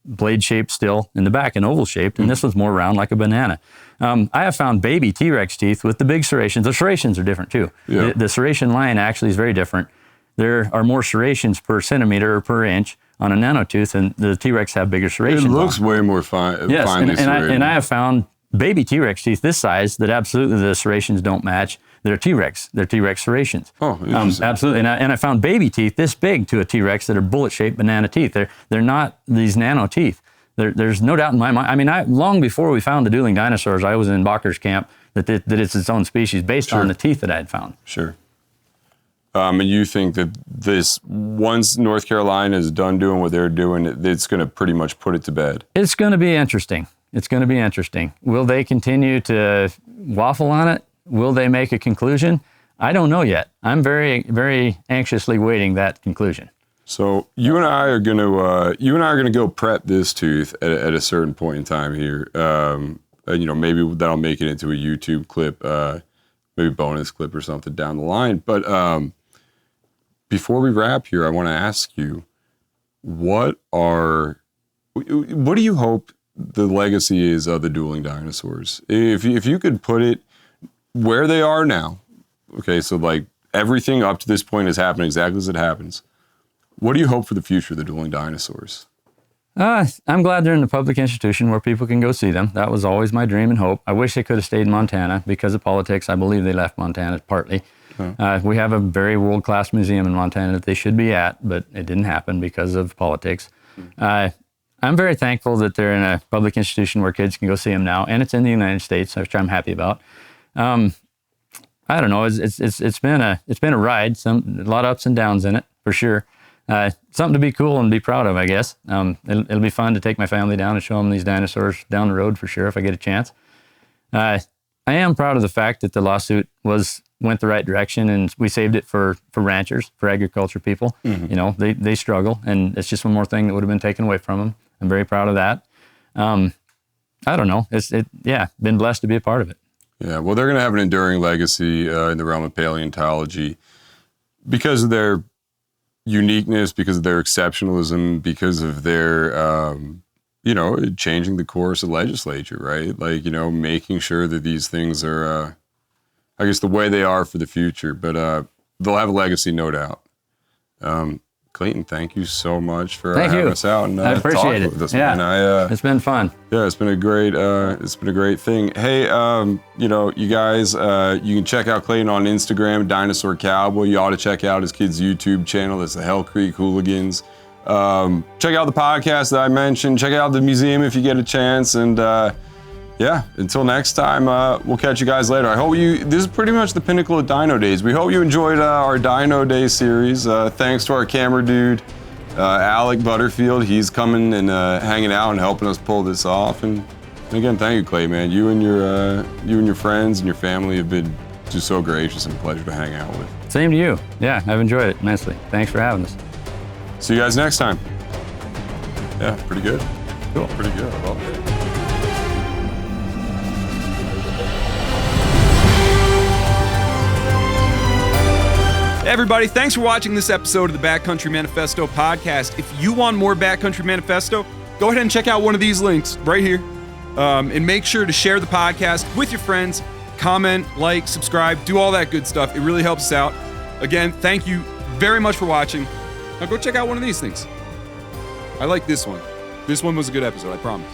Speaker 2: blade-shaped still in the back and oval-shaped, and this one's more round like a banana. I have found baby T-Rex teeth with the big serrations. The serrations are different too. Yeah. The serration line actually is very different. There are more serrations per centimeter or per inch on a nanotooth, and the T-Rex have bigger serrations. It
Speaker 1: looks way more finely serrated.
Speaker 2: And I have found baby T-Rex teeth this size that absolutely the serrations don't match. They're T-Rex. They're T-Rex serrations.
Speaker 1: Oh, interesting.
Speaker 2: Absolutely. And I found baby teeth this big to a T-Rex that are bullet-shaped banana teeth. They're not these nano teeth. There's no doubt in my mind. I mean, long before we found the Dueling Dinosaurs, I was in Bakker's camp that it's its own species based on the teeth that I had found.
Speaker 1: Sure. And you think that once North Carolina is done doing what they're doing, it's going to pretty much put it to bed?
Speaker 2: It's going to be interesting. Will they continue to waffle on it? Will they make a conclusion? I don't know yet. I'm very, very anxiously waiting that conclusion.
Speaker 1: So you and I are going to go prep this tooth at a certain point in time here. Maybe that'll make it into a YouTube clip, maybe bonus clip or something down the line. But before we wrap here, I want to ask you, what do you hope the legacy is of the Dueling Dinosaurs? If you could put it where they are now, okay, so like everything up to this point has happened exactly as it happens. What do you hope for the future of the Dueling Dinosaurs?
Speaker 2: I'm glad they're in the public institution where people can go see them. That was always my dream and hope. I wish they could have stayed in Montana because of politics. I believe they left Montana partly. We have a very world-class museum in Montana that they should be at, but it didn't happen because of politics. I'm very thankful that they're in a public institution where kids can go see them now, and it's in the United States, which I'm happy about. I don't know. It's been a ride. A lot of ups and downs in it for sure. Something to be cool and be proud of, I guess. It'll be fun to take my family down and show them these dinosaurs down the road for sure if I get a chance. I am proud of the fact that the lawsuit went the right direction, and we saved it for ranchers, for agriculture people. Mm-hmm. You know, they struggle, and it's just one more thing that would have been taken away from them. I'm very proud of that. I don't know. Been blessed to be a part of it.
Speaker 1: Yeah, well, they're going to have an enduring legacy in the realm of paleontology because of their uniqueness, because of their exceptionalism, because of their, changing the course of legislature, right? Like, making sure that these things are, I guess, the way they are for the future. But they'll have a legacy, no doubt. Clayton, thank you so much for having us out and
Speaker 2: I appreciate it.
Speaker 1: With us,
Speaker 2: yeah,
Speaker 1: man.
Speaker 2: It's been fun.
Speaker 1: Yeah, it's been a great thing. Hey, you guys, you can check out Clayton on Instagram, Dinosaur Cowboy. You ought to check out his kid's YouTube channel. That's the Hell Creek Hooligans. Check out the podcast that I mentioned. Check out the museum if you get a chance. And yeah, until next time, we'll catch you guys later. I hope this is pretty much the pinnacle of Dino Days. We hope you enjoyed our Dino Day series. Thanks to our camera dude, Alec Butterfield. He's coming and hanging out and helping us pull this off. And again, thank you, Clay, man. You and your friends and your family have been just so gracious and a pleasure to hang out with.
Speaker 2: Same to you. Yeah, I've enjoyed it immensely. Thanks for having us.
Speaker 1: See you guys next time. Yeah, pretty good.
Speaker 2: Cool.
Speaker 1: Pretty good. I love it.
Speaker 3: Hey everybody, thanks for watching this episode of the Backcountry Manifesto podcast. If you want more Backcountry Manifesto, go ahead and check out one of these links right here. And make sure to share the podcast with your friends, comment, like, subscribe, do all that good stuff. It really helps us out. Again, thank you very much for watching. Now go check out one of these things. I like this one. This one was a good episode, I promise.